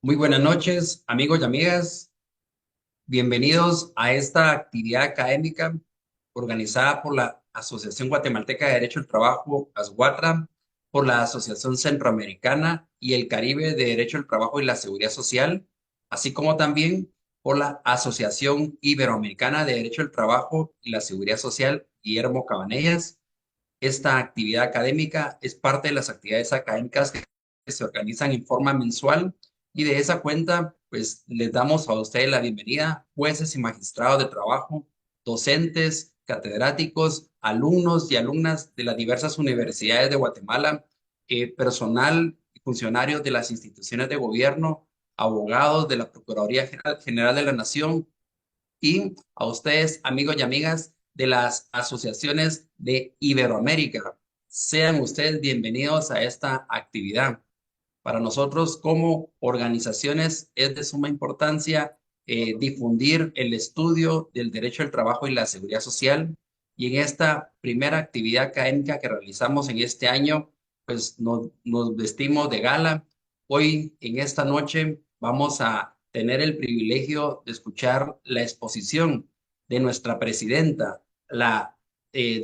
Muy buenas noches, amigos y amigas. Bienvenidos a esta actividad académica organizada por la Asociación Guatemalteca de Derecho al Trabajo, ASGUATRA, por la Asociación Centroamericana y el Caribe de Derecho al Trabajo y la Seguridad Social, así como también por la Asociación Iberoamericana de Derecho al Trabajo y la Seguridad Social, Guillermo Cabanellas. Esta actividad académica es parte de las actividades académicas que se organizan en forma mensual y de esa cuenta, pues les damos a ustedes la bienvenida, jueces y magistrados de trabajo, docentes, catedráticos, alumnos y alumnas de las diversas universidades de Guatemala, personal y funcionarios de las instituciones de gobierno, abogados de la Procuraduría General de la Nación, y a ustedes, amigos y amigas de las asociaciones de Iberoamérica. Sean ustedes bienvenidos a esta actividad. Para nosotros como organizaciones es de suma importancia difundir el estudio del derecho al trabajo y la seguridad social. Y en esta primera actividad académica que realizamos en este año, pues nos vestimos de gala. Hoy, en esta noche, vamos a tener el privilegio de escuchar la exposición de nuestra presidenta, la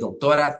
doctora.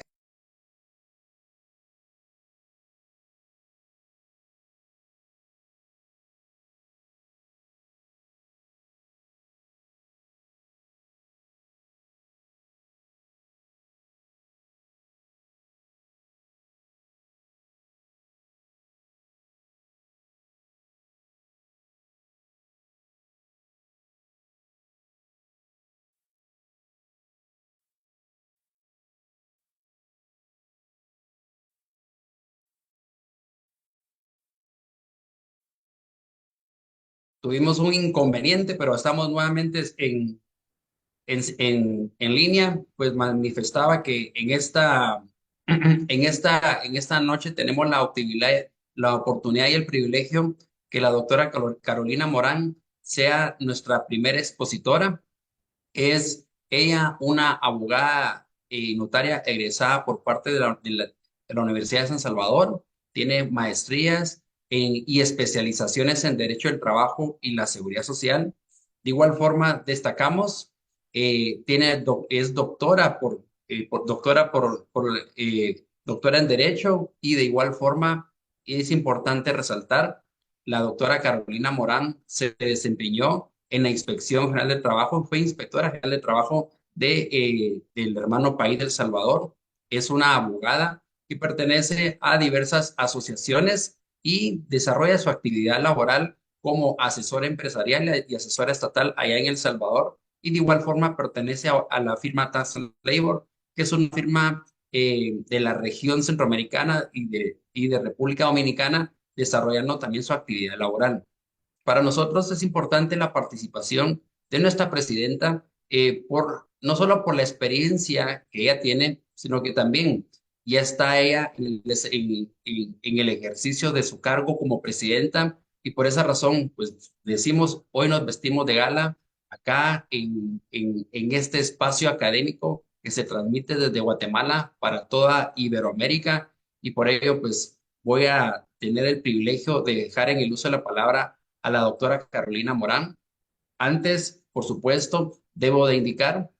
Tuvimos un inconveniente, pero estamos nuevamente en línea, pues manifestaba que en esta noche tenemos la utilidad, la oportunidad y el privilegio que la doctora Carolina Morán sea nuestra primera expositora. Es ella una abogada y notaria egresada por parte de la Universidad de San Salvador. Tiene maestrías y especializaciones en Derecho del Trabajo y la Seguridad Social. De igual forma, destacamos, es doctora doctora en Derecho, y de igual forma es importante resaltar, la doctora Carolina Morán se desempeñó en la Inspección General de Trabajo, fue inspectora general de trabajo del hermano país del Salvador. Es una abogada que pertenece a diversas asociaciones y desarrolla su actividad laboral como asesora empresarial y asesora estatal allá en El Salvador. Y de igual forma pertenece a la firma Tax Labor, que es una firma de la región centroamericana y de República Dominicana, desarrollando también su actividad laboral. Para nosotros es importante la participación de nuestra presidenta, no solo por la experiencia que ella tiene, sino que también ya está ella en el ejercicio de su cargo como presidenta, y por esa razón, pues decimos, hoy nos vestimos de gala acá en este espacio académico que se transmite desde Guatemala para toda Iberoamérica, y por ello, pues voy a tener el privilegio de dejar en el uso de la palabra a la doctora Carolina Morán. Antes, por supuesto, debo de indicar,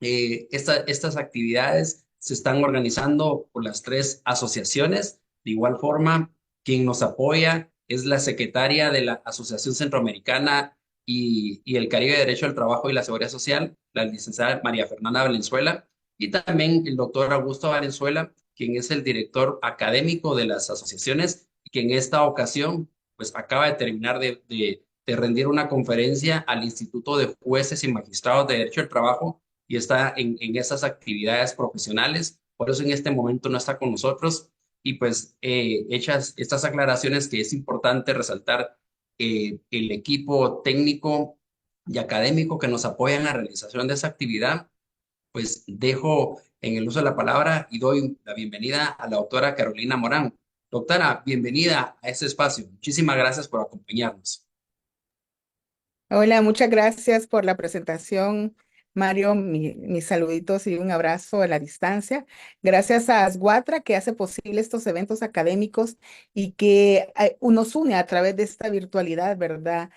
estas actividades se están organizando por las tres asociaciones. De igual forma, quien nos apoya es la secretaria de la Asociación Centroamericana y el Caribe de Derecho al Trabajo y la Seguridad Social, la licenciada María Fernanda Valenzuela, y también el doctor Augusto Valenzuela, quien es el director académico de las asociaciones y que en esta ocasión pues acaba de terminar de rendir una conferencia al Instituto de Jueces y Magistrados de Derecho del Trabajo y está en esas actividades profesionales. Por eso en este momento no está con nosotros. Y pues hechas estas aclaraciones, que es importante resaltar el equipo técnico y académico que nos apoya en la realización de esa actividad, pues dejo en el uso de la palabra y doy la bienvenida a la doctora Carolina Morán. Doctora, bienvenida a este espacio. Muchísimas gracias por acompañarnos. Hola, muchas gracias por la presentación Mario, mis saluditos y un abrazo a la distancia. Gracias a Asguatra que hace posible estos eventos académicos y que nos une a través de esta virtualidad, ¿verdad?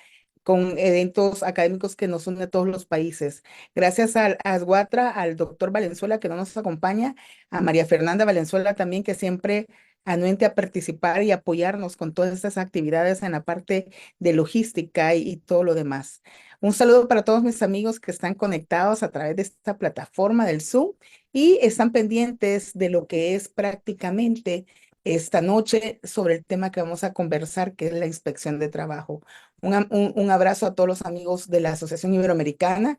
Con eventos académicos que nos unen a todos los países. Gracias a Asguatra, al doctor Valenzuela que no nos acompaña, a María Fernanda Valenzuela también que siempre anuente a participar y apoyarnos con todas estas actividades en la parte de logística y todo lo demás. Un saludo para todos mis amigos que están conectados a través de esta plataforma del Zoom y están pendientes de lo que es prácticamente esta noche sobre el tema que vamos a conversar, que es la inspección de trabajo. Un abrazo a todos los amigos de la Asociación Iberoamericana,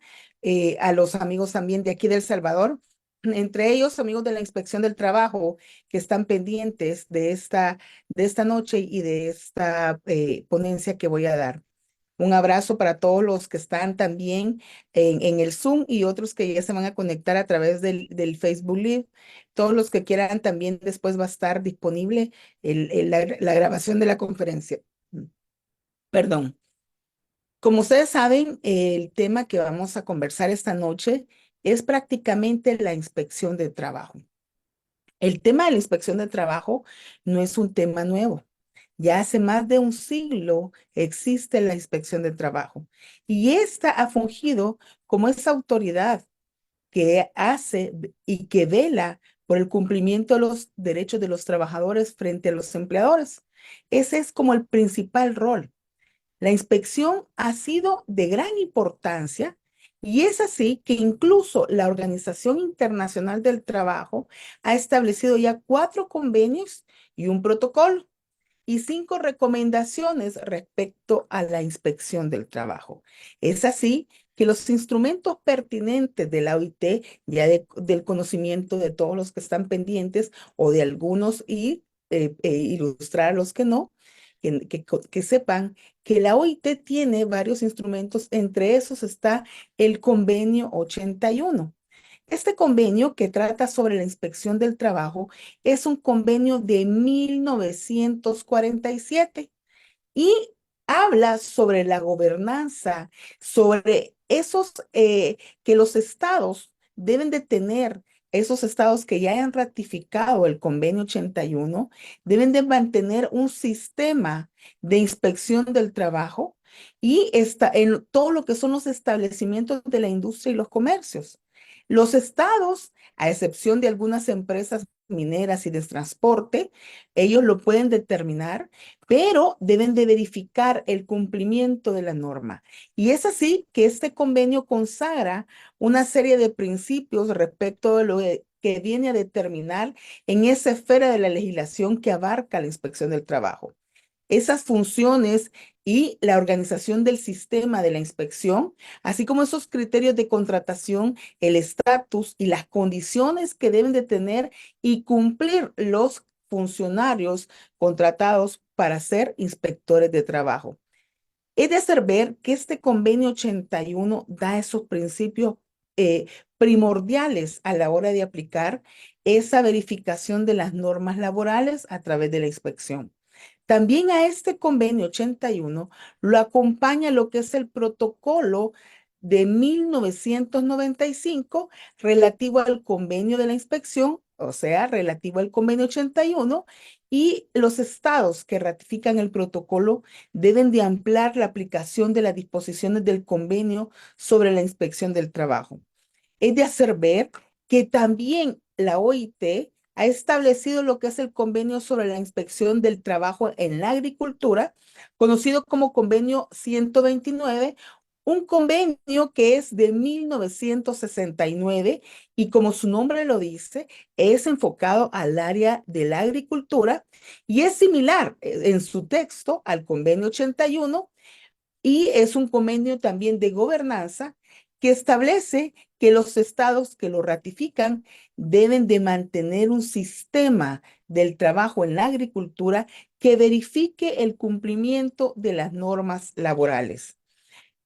a los amigos también de aquí de El Salvador, entre ellos amigos de la Inspección del Trabajo que están pendientes de esta noche y de esta ponencia que voy a dar. Un abrazo para todos los que están también en el Zoom y otros que ya se van a conectar a través del Facebook Live. Todos los que quieran también después va a estar disponible la grabación de la conferencia. Perdón. Como ustedes saben, el tema que vamos a conversar esta noche es prácticamente la inspección de trabajo. El tema de la inspección de trabajo no es un tema nuevo. Ya hace más de un siglo existe la inspección de trabajo y esta ha fungido como esa autoridad que hace y que vela por el cumplimiento de los derechos de los trabajadores frente a los empleadores. Ese es como el principal rol. La inspección ha sido de gran importancia y es así que incluso la Organización Internacional del Trabajo ha establecido ya 4 convenios y un protocolo y 5 recomendaciones respecto a la inspección del trabajo. Es así que los instrumentos pertinentes de la OIT, ya del conocimiento de todos los que están pendientes o de algunos y ilustrar a los que no, que sepan que la OIT tiene varios instrumentos, entre esos está el convenio 81. Este convenio que trata sobre la inspección del trabajo es un convenio de 1947 y habla sobre la gobernanza, sobre esos que los estados deben de tener, esos estados que ya hayan ratificado el convenio 81, deben de mantener un sistema de inspección del trabajo y está en todo lo que son los establecimientos de la industria y los comercios. Los estados, a excepción de algunas empresas mineras y de transporte, ellos lo pueden determinar, pero deben de verificar el cumplimiento de la norma. Y es así que este convenio consagra una serie de principios respecto de lo que viene a determinar en esa esfera de la legislación que abarca la inspección del trabajo. Esas funciones y la organización del sistema de la inspección, así como esos criterios de contratación, el estatus y las condiciones que deben de tener y cumplir los funcionarios contratados para ser inspectores de trabajo. Es de hacer ver que este convenio 81 da esos principios eh, primordiales a la hora de aplicar esa verificación de las normas laborales a través de la inspección. También a este convenio 81 lo acompaña lo que es el protocolo de 1995 relativo al convenio de la inspección, o sea, relativo al convenio 81, y los estados que ratifican el protocolo deben de ampliar la aplicación de las disposiciones del convenio sobre la inspección del trabajo. Es de hacer ver que también la OIT ha establecido lo que es el convenio sobre la inspección del trabajo en la agricultura, conocido como convenio 129, un convenio que es de 1969 y como su nombre lo dice, es enfocado al área de la agricultura y es similar en su texto al convenio 81 y es un convenio también de gobernanza que establece que los estados que lo ratifican deben de mantener un sistema del trabajo en la agricultura que verifique el cumplimiento de las normas laborales.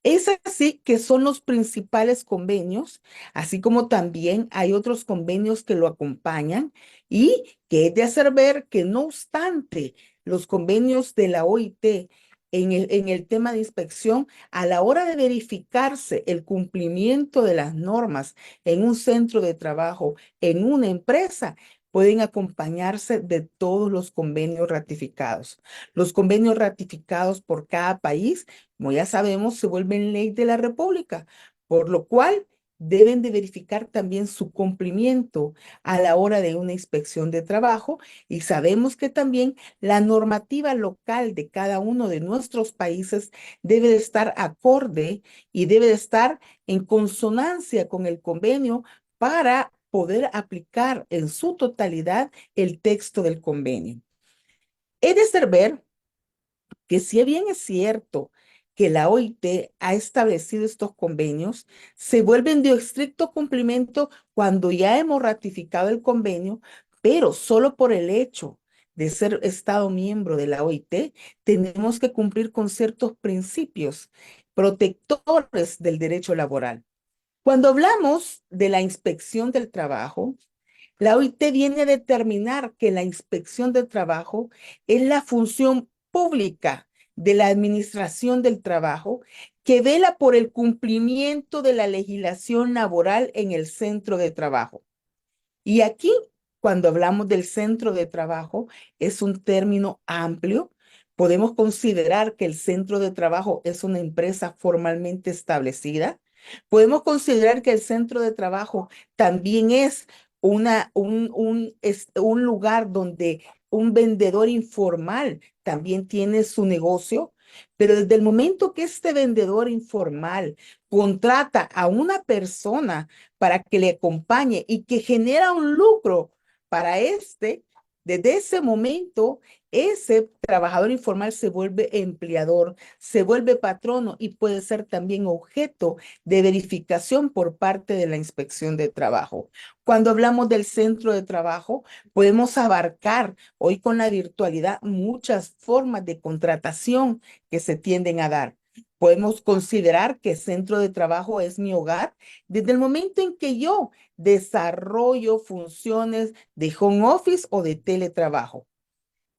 Es así que son los principales convenios, así como también hay otros convenios que lo acompañan y que es de hacer ver que no obstante los convenios de la OIT en el tema de inspección, a la hora de verificarse el cumplimiento de las normas en un centro de trabajo, en una empresa, pueden acompañarse de todos los convenios ratificados. Los convenios ratificados por cada país, como ya sabemos, se vuelven ley de la República, por lo cual deben de verificar también su cumplimiento a la hora de una inspección de trabajo, y sabemos que también la normativa local de cada uno de nuestros países debe de estar acorde y debe de estar en consonancia con el convenio para poder aplicar en su totalidad el texto del convenio. Es de saber que si bien es cierto que la OIT ha establecido estos convenios, se vuelven de estricto cumplimiento cuando ya hemos ratificado el convenio, pero solo por el hecho de ser Estado miembro de la OIT, tenemos que cumplir con ciertos principios protectores del derecho laboral. Cuando hablamos de la inspección del trabajo, la OIT viene a determinar que la inspección de trabajo es la función pública de la administración del trabajo que vela por el cumplimiento de la legislación laboral en el centro de trabajo. Y aquí, cuando hablamos del centro de trabajo, es un término amplio. Podemos considerar que el centro de trabajo es una empresa formalmente establecida. Podemos considerar que el centro de trabajo también es un lugar donde un vendedor informal también tiene su negocio, pero desde el momento que este vendedor informal contrata a una persona para que le acompañe y que genera un lucro para desde ese momento, ese trabajador informal se vuelve empleador, se vuelve patrono y puede ser también objeto de verificación por parte de la inspección de trabajo. Cuando hablamos del centro de trabajo, podemos abarcar hoy con la virtualidad muchas formas de contratación que se tienden a dar. Podemos considerar que centro de trabajo es mi hogar desde el momento en que yo desarrollo funciones de home office o de teletrabajo.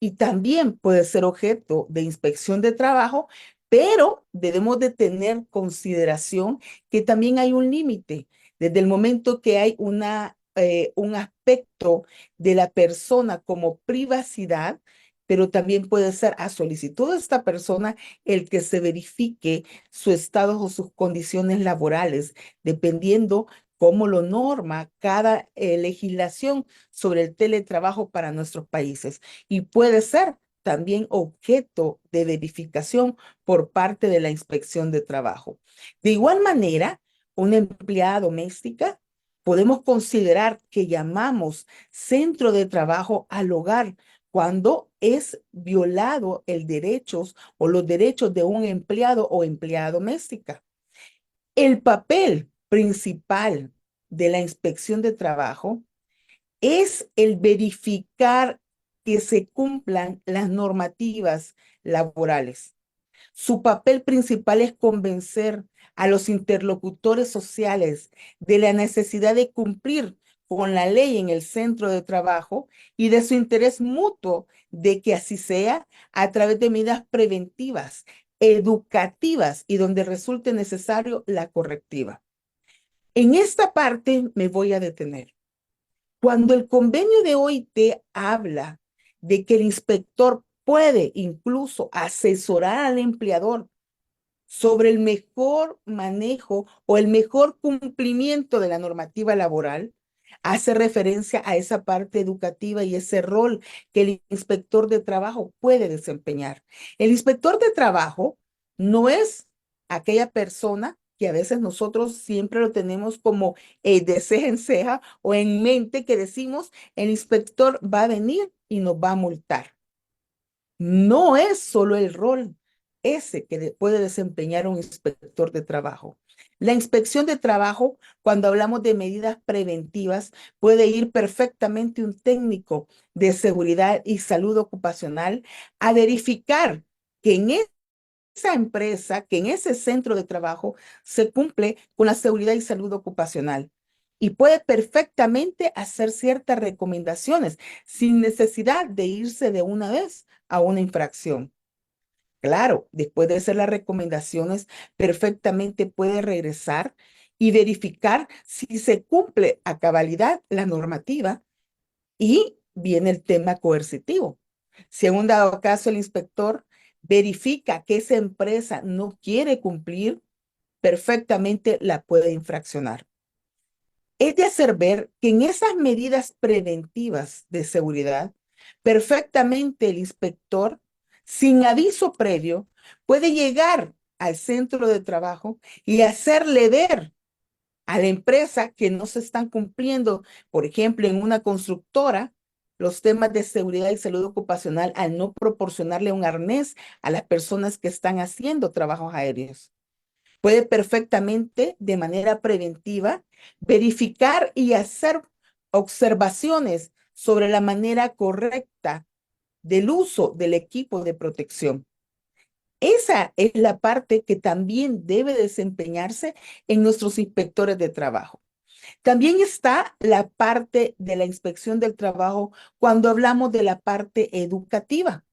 Y también puede ser objeto de inspección de trabajo, pero debemos de tener consideración que también hay un límite. Desde el momento que hay un aspecto de la persona como privacidad, pero también puede ser a solicitud de esta persona el que se verifique su estado o sus condiciones laborales, dependiendo cómo lo norma cada legislación sobre el teletrabajo para nuestros países, y puede ser también objeto de verificación por parte de la inspección de trabajo. De igual manera, una empleada doméstica podemos considerar que llamamos centro de trabajo al hogar cuando es violado el derechos o los derechos de un empleado o empleada doméstica. El papel principal de la inspección de trabajo es el verificar que se cumplan las normativas laborales. Su papel principal es convencer a los interlocutores sociales de la necesidad de cumplir con la ley en el centro de trabajo y de su interés mutuo de que así sea a través de medidas preventivas, educativas y donde resulte necesario la correctiva. En esta parte me voy a detener. Cuando el convenio de OIT habla de que el inspector puede incluso asesorar al empleador sobre el mejor manejo o el mejor cumplimiento de la normativa laboral, hace referencia a esa parte educativa y ese rol que el inspector de trabajo puede desempeñar. El inspector de trabajo no es aquella persona que a veces nosotros siempre lo tenemos como de ceja en ceja o en mente, que decimos el inspector va a venir y nos va a multar. No es solo el rol ese que puede desempeñar un inspector de trabajo. La inspección de trabajo, cuando hablamos de medidas preventivas, puede ir perfectamente un técnico de seguridad y salud ocupacional a verificar que en esa empresa, que en ese centro de trabajo se cumple con la seguridad y salud ocupacional. Y puede perfectamente hacer ciertas recomendaciones sin necesidad de irse de una vez a una infracción. Claro, después de hacer las recomendaciones, perfectamente puede regresar y verificar si se cumple a cabalidad la normativa y viene el tema coercitivo. Si en un dado caso el inspector verifica que esa empresa no quiere cumplir, perfectamente la puede infraccionar. Es de hacer ver que en esas medidas preventivas de seguridad, perfectamente el inspector, sin aviso previo, puede llegar al centro de trabajo y hacerle ver a la empresa que no se están cumpliendo, por ejemplo, en una constructora, los temas de seguridad y salud ocupacional al no proporcionarle un arnés a las personas que están haciendo trabajos aéreos. Puede perfectamente, de manera preventiva, verificar y hacer observaciones sobre la manera correcta del uso del equipo de protección. Esa es la parte que también debe desempeñarse en nuestros inspectores de trabajo. También está la parte de la inspección del trabajo cuando hablamos de la parte educativa.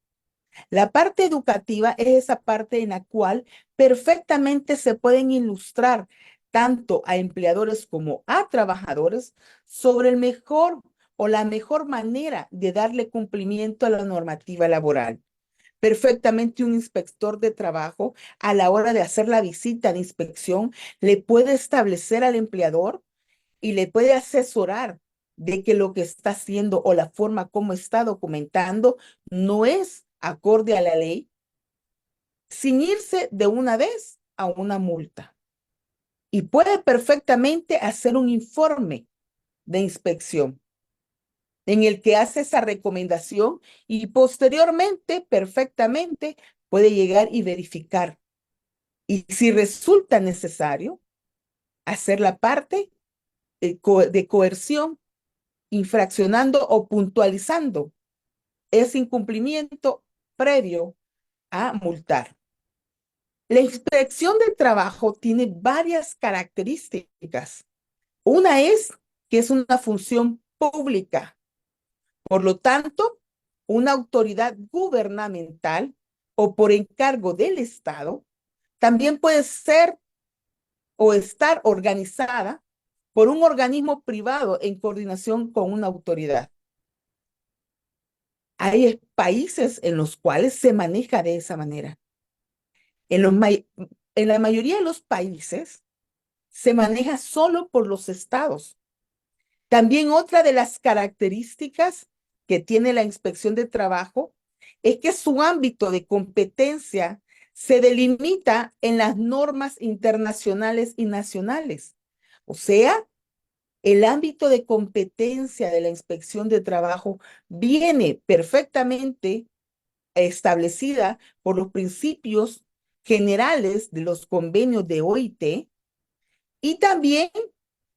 La parte educativa es esa parte en la cual perfectamente se pueden ilustrar tanto a empleadores como a trabajadores sobre el mejor o la mejor manera de darle cumplimiento a la normativa laboral. Perfectamente un inspector de trabajo a la hora de hacer la visita de inspección le puede establecer al empleador y le puede asesorar de que lo que está haciendo o la forma como está documentando no es acorde a la ley, sin irse de una vez a una multa. Y puede perfectamente hacer un informe de inspección en el que hace esa recomendación y posteriormente, perfectamente, puede llegar y verificar. Y si resulta necesario, hacer la parte de coerción infraccionando o puntualizando ese incumplimiento previo a multar. La inspección del trabajo tiene varias características. Una es que es una función pública. Por lo tanto, una autoridad gubernamental o por encargo del Estado también puede ser o estar organizada por un organismo privado en coordinación con una autoridad. Hay países en los cuales se maneja de esa manera. En, en la mayoría de los países se maneja solo por los estados. También otra de las características que tiene la inspección de trabajo es que su ámbito de competencia se delimita en las normas internacionales y nacionales. O sea, el ámbito de competencia de la inspección de trabajo viene perfectamente establecida por los principios generales de los convenios de OIT y también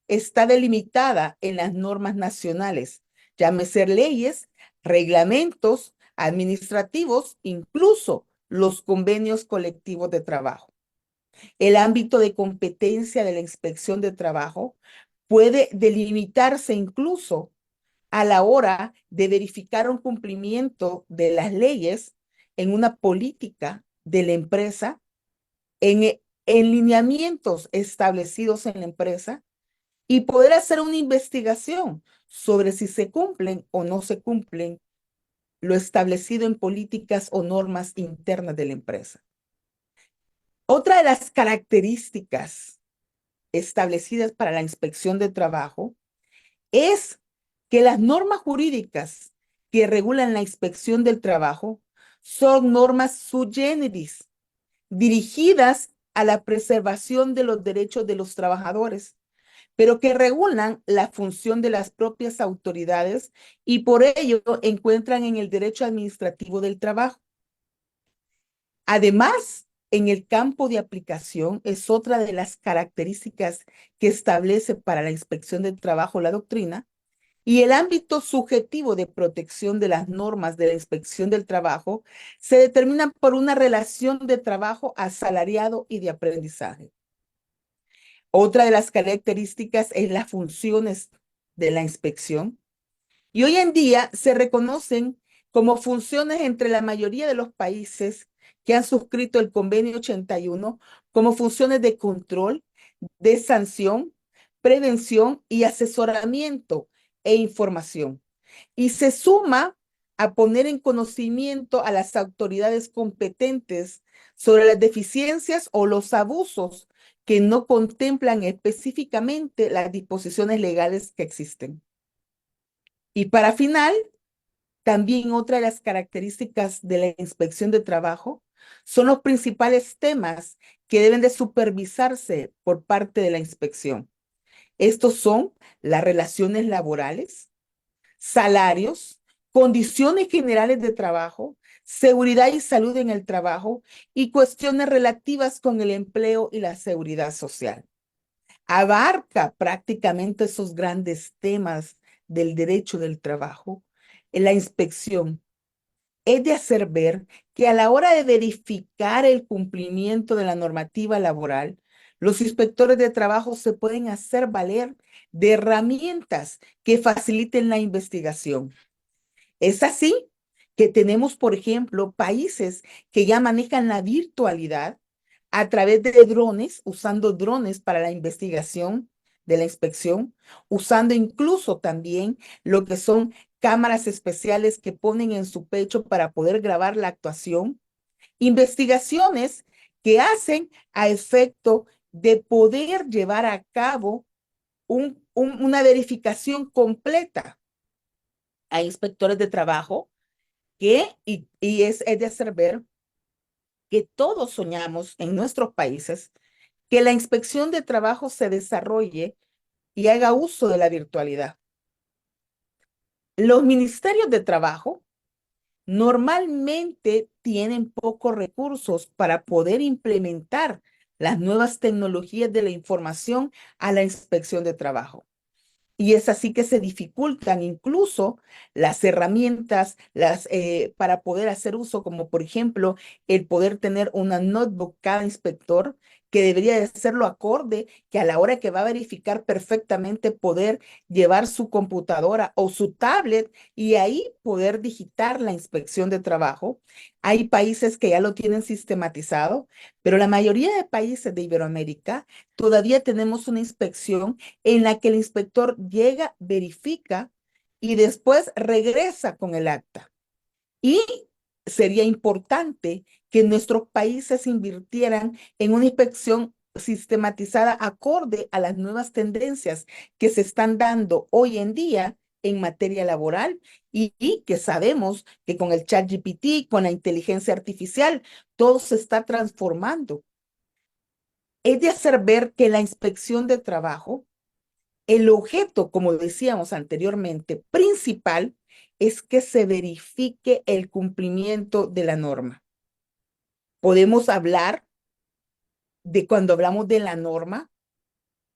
está delimitada en las normas nacionales, llámese leyes, reglamentos administrativos, incluso los convenios colectivos de trabajo. El ámbito de competencia de la inspección de trabajo puede delimitarse incluso a la hora de verificar un cumplimiento de las leyes en una política de la empresa, en lineamientos establecidos en la empresa y poder hacer una investigación sobre si se cumplen o no se cumplen lo establecido en políticas o normas internas de la empresa. Otra de las características establecidas para la inspección de trabajo es que las normas jurídicas que regulan la inspección del trabajo son normas sui generis, dirigidas a la preservación de los derechos de los trabajadores, pero que regulan la función de las propias autoridades y por ello encuentran en el derecho administrativo del trabajo. Además, en el campo de aplicación es otra de las características que establece para la inspección del trabajo la doctrina, y el ámbito subjetivo de protección de las normas de la inspección del trabajo se determinan por una relación de trabajo asalariado y de aprendizaje. Otra de las características es las funciones de la inspección. Y hoy en día se reconocen como funciones entre la mayoría de los países que han suscrito el Convenio 81 como funciones de control, de sanción, prevención y asesoramiento e información. Y se suma a poner en conocimiento a las autoridades competentes sobre las deficiencias o los abusos que no contemplan específicamente las disposiciones legales que existen. Y para final, también otra de las características de la inspección de trabajo son los principales temas que deben de supervisarse por parte de la inspección. Estos son las relaciones laborales, salarios, condiciones generales de trabajo, seguridad y salud en el trabajo y cuestiones relativas con el empleo y la seguridad social. Abarca prácticamente esos grandes temas del derecho del trabajo. En la inspección es de hacer ver que a la hora de verificar el cumplimiento de la normativa laboral, los inspectores de trabajo se pueden hacer valer de herramientas que faciliten la investigación. Es así que tenemos, por ejemplo, países que ya manejan la virtualidad a través de drones, usando drones para la investigación de la inspección, usando incluso también lo que son cámaras especiales que ponen en su pecho para poder grabar la actuación, investigaciones que hacen a efecto de poder llevar a cabo una verificación completa a inspectores de trabajo es de hacer ver que todos soñamos en nuestros países que la inspección de trabajo se desarrolle y haga uso de la virtualidad. Los ministerios de trabajo normalmente tienen pocos recursos para poder implementar las nuevas tecnologías de la información a la inspección de trabajo. Y es así que se dificultan incluso las herramientas para poder hacer uso, como por ejemplo el poder tener una notebook cada inspector, que debería de hacerlo acorde, que a la hora que va a verificar perfectamente poder llevar su computadora o su tablet y ahí poder digitar la inspección de trabajo. Hay países que ya lo tienen sistematizado, pero la mayoría de países de Iberoamérica todavía tenemos una inspección en la que el inspector llega, verifica y después regresa con el acta. Y sería importante que nuestros países invirtieran en una inspección sistematizada acorde a las nuevas tendencias que se están dando hoy en día en materia laboral y que sabemos que con el chat GPT, con la inteligencia artificial, todo se está transformando. Es de hacer ver que la inspección de trabajo, el objeto, como decíamos anteriormente, principal es que se verifique el cumplimiento de la norma. Podemos hablar de cuando hablamos de la norma,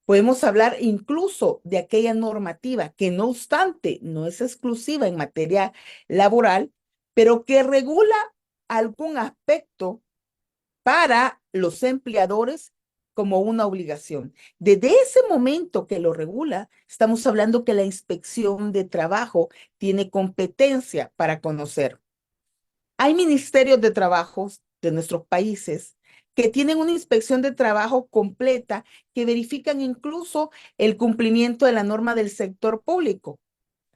podemos hablar incluso de aquella normativa que no obstante no es exclusiva en materia laboral, pero que regula algún aspecto para los empleadores como una obligación. Desde ese momento que lo regula, estamos hablando que la inspección de trabajo tiene competencia para conocer. Hay ministerios de trabajos de nuestros países que tienen una inspección de trabajo completa que verifican incluso el cumplimiento de la norma del sector público.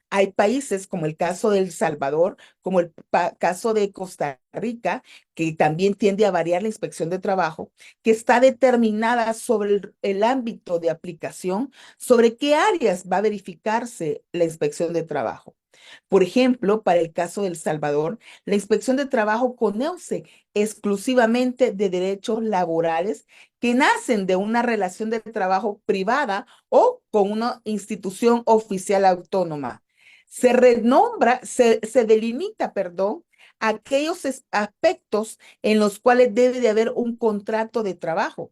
Hay países como el caso de El Salvador, como el caso de Costa Rica, que también tiende a variar la inspección de trabajo, que está determinada sobre el ámbito de aplicación, sobre qué áreas va a verificarse la inspección de trabajo. Por ejemplo, para el caso de El Salvador, la inspección de trabajo conoce exclusivamente de derechos laborales que nacen de una relación de trabajo privada o con una institución oficial autónoma. Se renombra, se delimita, perdón, aquellos aspectos en los cuales debe de haber un contrato de trabajo,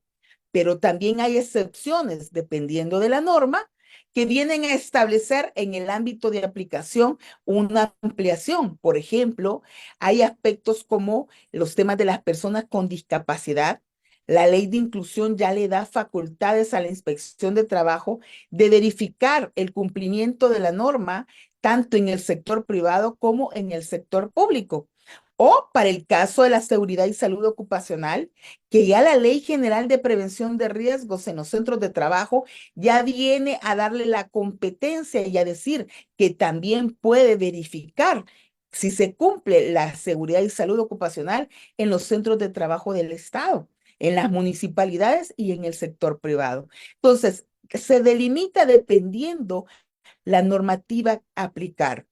pero también hay excepciones dependiendo de la norma que vienen a establecer en el ámbito de aplicación una ampliación. Por ejemplo, hay aspectos como los temas de las personas con discapacidad. La ley de inclusión ya le da facultades a la inspección de trabajo de verificar el cumplimiento de la norma tanto en el sector privado como en el sector público. O para el caso de la seguridad y salud ocupacional, que ya la Ley General de Prevención de Riesgos en los centros de trabajo ya viene a darle la competencia y a decir que también puede verificar si se cumple la seguridad y salud ocupacional en los centros de trabajo del Estado, en las municipalidades y en el sector privado. Entonces, se delimita dependiendo la normativa a aplicar.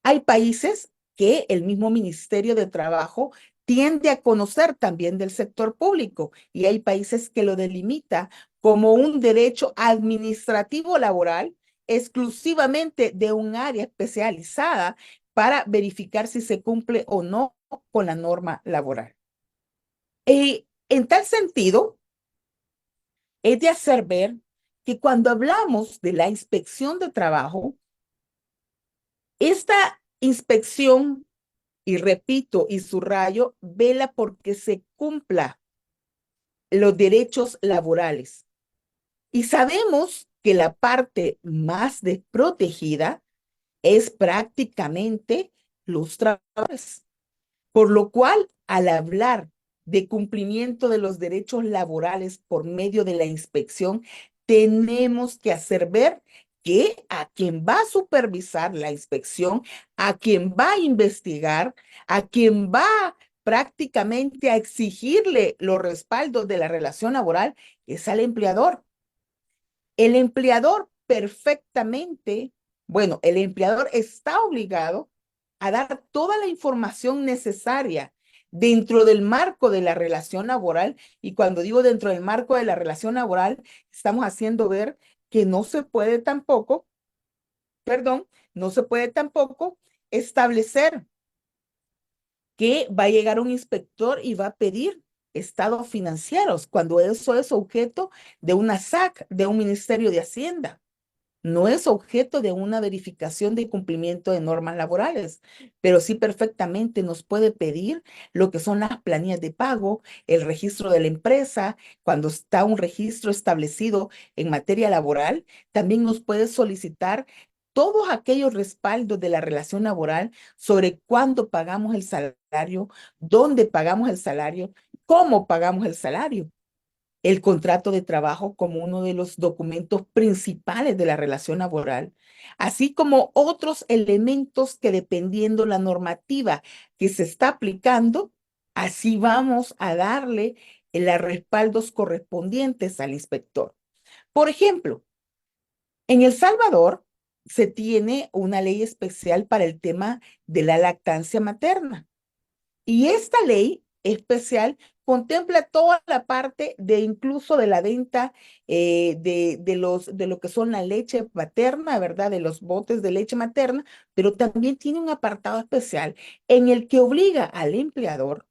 Hay países que el mismo Ministerio de Trabajo tiende a conocer también del sector público y hay países que lo delimita como un derecho administrativo laboral exclusivamente de un área especializada para verificar si se cumple o no con la norma laboral. Y en tal sentido, es de hacer ver que cuando hablamos de la inspección de trabajo, esta inspección, y repito y subrayo, vela porque se cumpla los derechos laborales. Y sabemos que la parte más desprotegida es prácticamente los trabajadores. Por lo cual, al hablar de cumplimiento de los derechos laborales por medio de la inspección, tenemos que hacer ver que a quien va a supervisar la inspección, a quien va a investigar, a quien va prácticamente a exigirle los respaldos de la relación laboral, es al empleador. El empleador perfectamente, bueno, el empleador está obligado a dar toda la información necesaria dentro del marco de la relación laboral. Y cuando digo dentro del marco de la relación laboral, estamos haciendo ver que no se puede tampoco, perdón, no se puede tampoco establecer que va a llegar un inspector y va a pedir estados financieros cuando eso es objeto de una SAC, de un Ministerio de Hacienda. No es objeto de una verificación de cumplimiento de normas laborales, pero sí perfectamente nos puede pedir lo que son las planillas de pago, el registro de la empresa, cuando está un registro establecido en materia laboral, también nos puede solicitar todos aquellos respaldos de la relación laboral sobre cuándo pagamos el salario, dónde pagamos el salario, cómo pagamos el salario, el contrato de trabajo como uno de los documentos principales de la relación laboral, así como otros elementos que dependiendo la normativa que se está aplicando, así vamos a darle los respaldos correspondientes al inspector. Por ejemplo, en El Salvador se tiene una ley especial para el tema de la lactancia materna. Y esta ley especial contempla toda la parte de incluso de la venta de lo que son la leche materna, ¿verdad? De los botes de leche materna, pero también tiene un apartado especial en el que obliga al empleador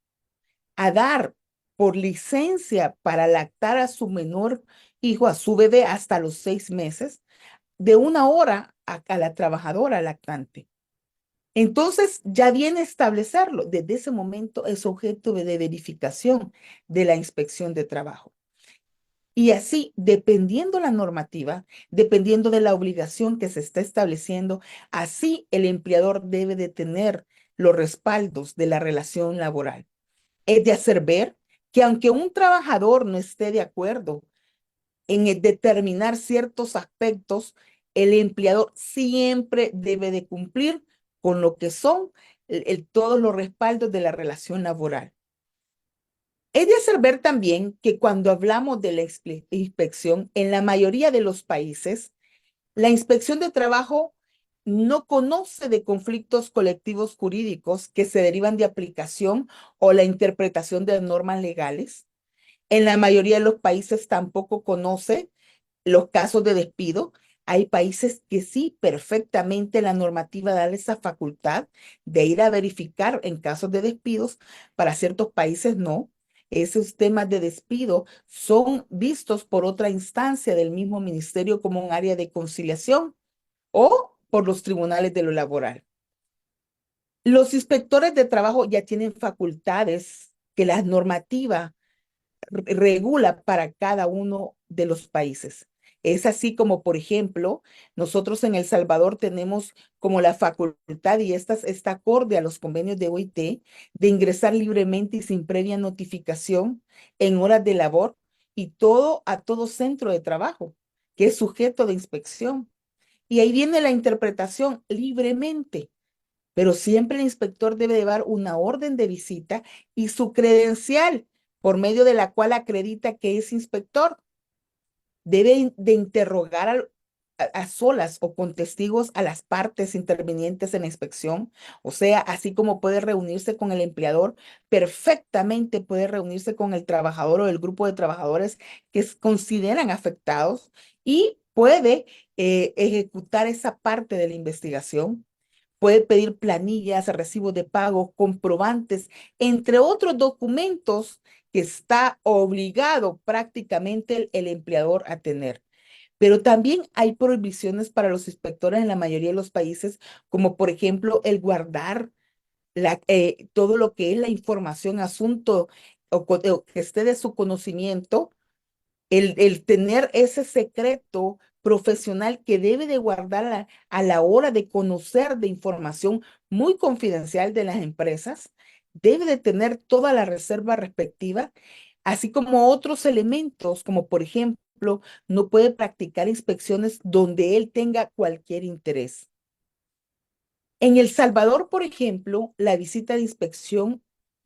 a dar por licencia para lactar a su menor hijo, a su bebé hasta los 6 meses, de 1 hora a la trabajadora lactante. Entonces, ya viene a establecerlo. Desde ese momento es objeto de verificación de la inspección de trabajo. Y así, dependiendo la normativa, dependiendo de la obligación que se está estableciendo, así el empleador debe de tener los respaldos de la relación laboral. Es de hacer ver que aunque un trabajador no esté de acuerdo en determinar ciertos aspectos, el empleador siempre debe de cumplir con lo que son todos los respaldos de la relación laboral. Es de hacer ver también que cuando hablamos de la inspección, en la mayoría de los países, la inspección de trabajo no conoce de conflictos colectivos jurídicos que se derivan de aplicación o la interpretación de normas legales. En la mayoría de los países tampoco conoce los casos de despido. Hay países que sí, perfectamente la normativa da esa facultad de ir a verificar en casos de despidos. Para ciertos países no. Esos temas de despido son vistos por otra instancia del mismo ministerio como un área de conciliación o por los tribunales de lo laboral. Los inspectores de trabajo ya tienen facultades que la normativa regula para cada uno de los países. Es así como, por ejemplo, nosotros en El Salvador tenemos como la facultad, y esta está acorde a los convenios de OIT, de ingresar libremente y sin previa notificación en horas de labor y todo a todo centro de trabajo que es sujeto de inspección. Y ahí viene la interpretación libremente, pero siempre el inspector debe llevar una orden de visita y su credencial por medio de la cual acredita que es inspector. Debe de interrogar a solas o con testigos a las partes intervinientes en la inspección. O sea, así como puede reunirse con el empleador, perfectamente puede reunirse con el trabajador o el grupo de trabajadores que consideran afectados y puede ejecutar esa parte de la investigación. Puede pedir planillas, recibos de pago, comprobantes, entre otros documentos que está obligado prácticamente el empleador a tener. Pero también hay prohibiciones para los inspectores en la mayoría de los países, como por ejemplo el guardar todo lo que es la información, asunto o que esté de su conocimiento, el tener ese secreto profesional que debe de guardar a la hora de conocer de información muy confidencial de las empresas, debe de tener toda la reserva respectiva, así como otros elementos, como por ejemplo, no puede practicar inspecciones donde él tenga cualquier interés. En El Salvador, por ejemplo, la visita de inspección,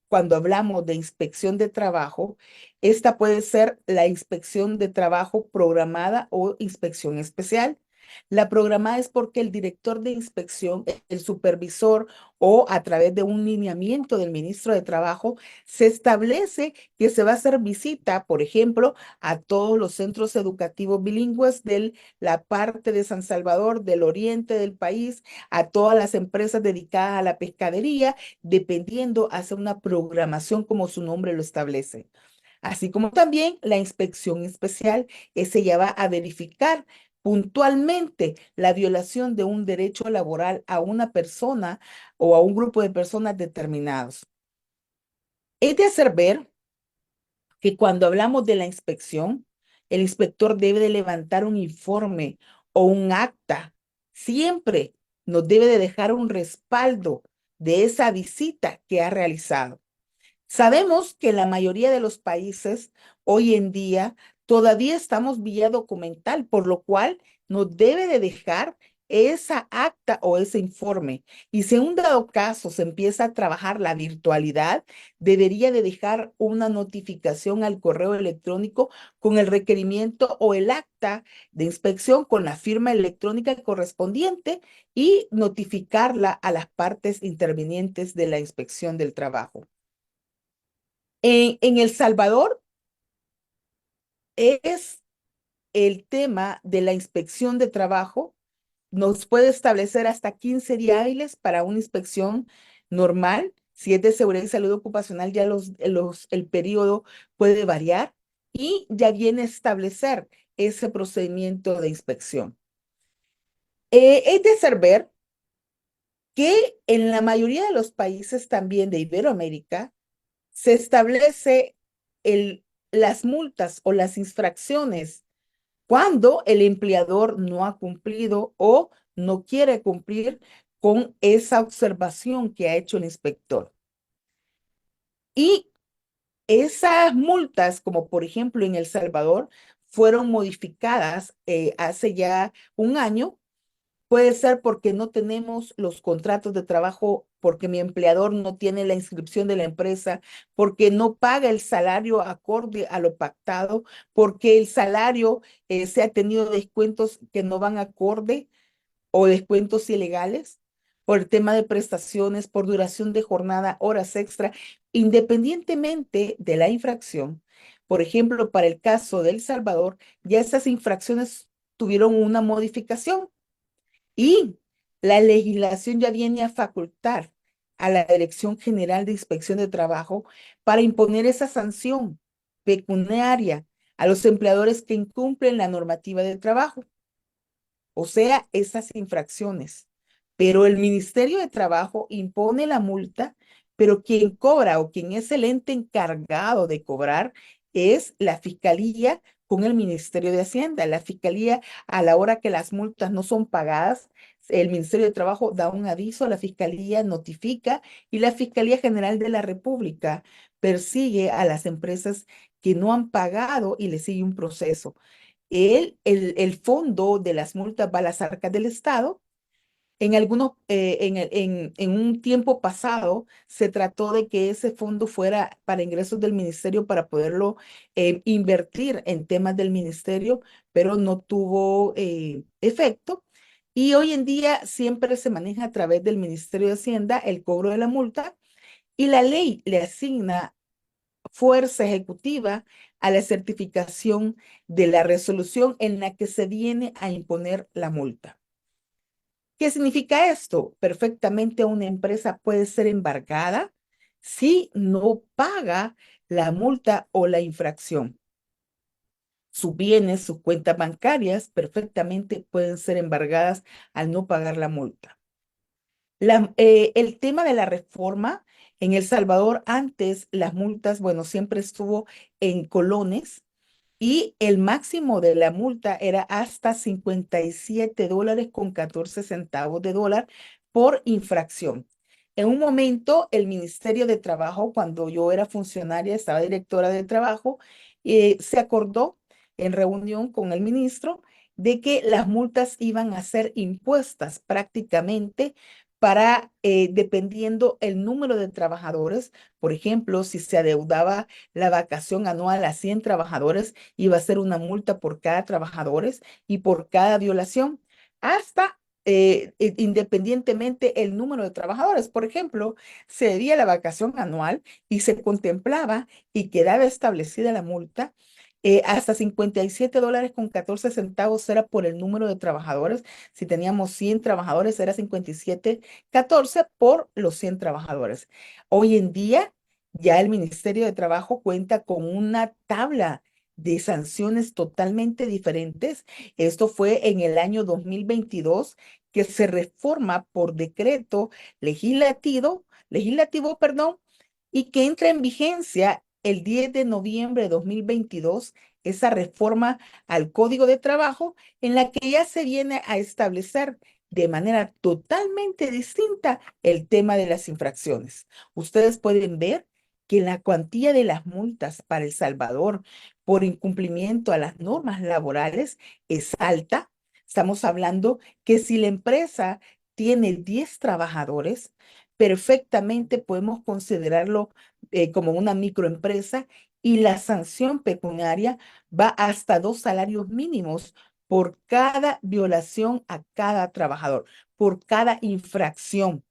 cuando hablamos de inspección de trabajo, esta puede ser la inspección de trabajo programada o inspección especial. La programada es porque el director de inspección, el supervisor o a través de un lineamiento del ministro de Trabajo, se establece que se va a hacer visita, por ejemplo, a todos los centros educativos bilingües de la parte de San Salvador, del oriente del país, a todas las empresas dedicadas a la pescadería, dependiendo, hace una programación como su nombre lo establece. Así como también la inspección especial, ese ya va a verificar puntualmente la violación de un derecho laboral a una persona o a un grupo de personas determinados. Es de hacer ver que cuando hablamos de la inspección, el inspector debe de levantar un informe o un acta. Siempre nos debe de dejar un respaldo de esa visita que ha realizado. Sabemos que la mayoría de los países hoy en día todavía estamos vía documental, por lo cual nos debe de dejar esa acta o ese informe. Y si en un dado caso se empieza a trabajar la virtualidad, debería de dejar una notificación al correo electrónico con el requerimiento o el acta de inspección con la firma electrónica correspondiente y notificarla a las partes intervinientes de la inspección del trabajo. En El Salvador es el tema de la inspección de trabajo. Nos puede establecer hasta 15 días hábiles para una inspección normal. Si es de seguridad y salud ocupacional, ya el periodo puede variar y ya viene a establecer ese procedimiento de inspección. Es de saber que en la mayoría de los países también de Iberoamérica, se establece las multas o las infracciones cuando el empleador no ha cumplido o no quiere cumplir con esa observación que ha hecho el inspector. Y esas multas, como por ejemplo en El Salvador, fueron modificadas hace ya un año. Puede ser porque no tenemos los contratos de trabajo, porque mi empleador no tiene la inscripción de la empresa, porque no paga el salario acorde a lo pactado, porque el salario se ha tenido descuentos que no van acorde o descuentos ilegales, por el tema de prestaciones, por duración de jornada, horas extra, independientemente de la infracción. Por ejemplo, para el caso de El Salvador, ya esas infracciones tuvieron una modificación y la legislación ya viene a facultar a la Dirección General de Inspección de Trabajo para imponer esa sanción pecuniaria a los empleadores que incumplen la normativa de trabajo, o sea, esas infracciones. Pero el Ministerio de Trabajo impone la multa, pero quien cobra o quien es el ente encargado de cobrar es la Fiscalía con el Ministerio de Hacienda. La Fiscalía, a la hora que las multas no son pagadas, el Ministerio de Trabajo da un aviso, la Fiscalía notifica y la Fiscalía General de la República persigue a las empresas que no han pagado y le sigue un proceso. El fondo de las multas va a las arcas del Estado. En algunos, en un tiempo pasado, se trató de que ese fondo fuera para ingresos del ministerio para poderlo invertir en temas del ministerio, pero no tuvo efecto. Y hoy en día siempre se maneja a través del Ministerio de Hacienda el cobro de la multa y la ley le asigna fuerza ejecutiva a la certificación de la resolución en la que se viene a imponer la multa. ¿Qué significa esto? Perfectamente una empresa puede ser embargada si no paga la multa o la infracción. Sus bienes, sus cuentas bancarias perfectamente pueden ser embargadas al no pagar la multa. El tema de la reforma en El Salvador, antes las multas, bueno, siempre estuvo en colones y el máximo de la multa era hasta $57 con 14 centavos de dólar por infracción. En un momento, el Ministerio de Trabajo, cuando yo era funcionaria, estaba directora de trabajo, se acordó en reunión con el ministro de que las multas iban a ser impuestas prácticamente para, dependiendo el número de trabajadores. Por ejemplo, si se adeudaba la vacación anual a 100 trabajadores, iba a ser una multa por cada trabajadores y por cada violación, hasta independientemente el número de trabajadores. Por ejemplo, se debía la vacación anual y se contemplaba y quedaba establecida la multa. Hasta $57 con 14 centavos era por el número de trabajadores. Si teníamos 100 trabajadores, era 57,14 por los 100 trabajadores. Hoy en día, ya el Ministerio de Trabajo cuenta con una tabla de sanciones totalmente diferentes. Esto fue en el año 2022 que se reforma por decreto legislativo, y que entra en vigencia el 10 de noviembre de 2022 esa reforma al Código de Trabajo en la que ya se viene a establecer de manera totalmente distinta el tema de las infracciones. Ustedes pueden ver que la cuantía de las multas para El Salvador por incumplimiento a las normas laborales es alta. Estamos hablando que si la empresa tiene 10 trabajadores, perfectamente podemos considerarlo como una microempresa y la sanción pecuniaria va hasta 2 salarios mínimos por cada violación a cada trabajador, por cada infracción.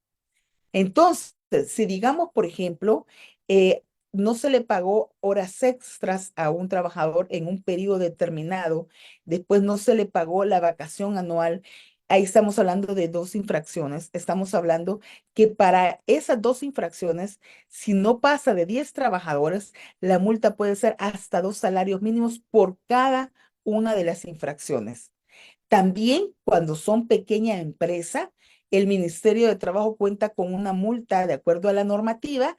Entonces, si digamos, por ejemplo, eh, no se le pagó horas extras a un trabajador en un periodo determinado, después no se le pagó la vacación anual, ahí estamos hablando de 2 infracciones. Estamos hablando que para esas 2 infracciones, si no pasa de 10 trabajadores, la multa puede ser hasta 2 salarios mínimos por cada una de las infracciones. También cuando son pequeña empresa, el Ministerio de Trabajo cuenta con una multa de acuerdo a la normativa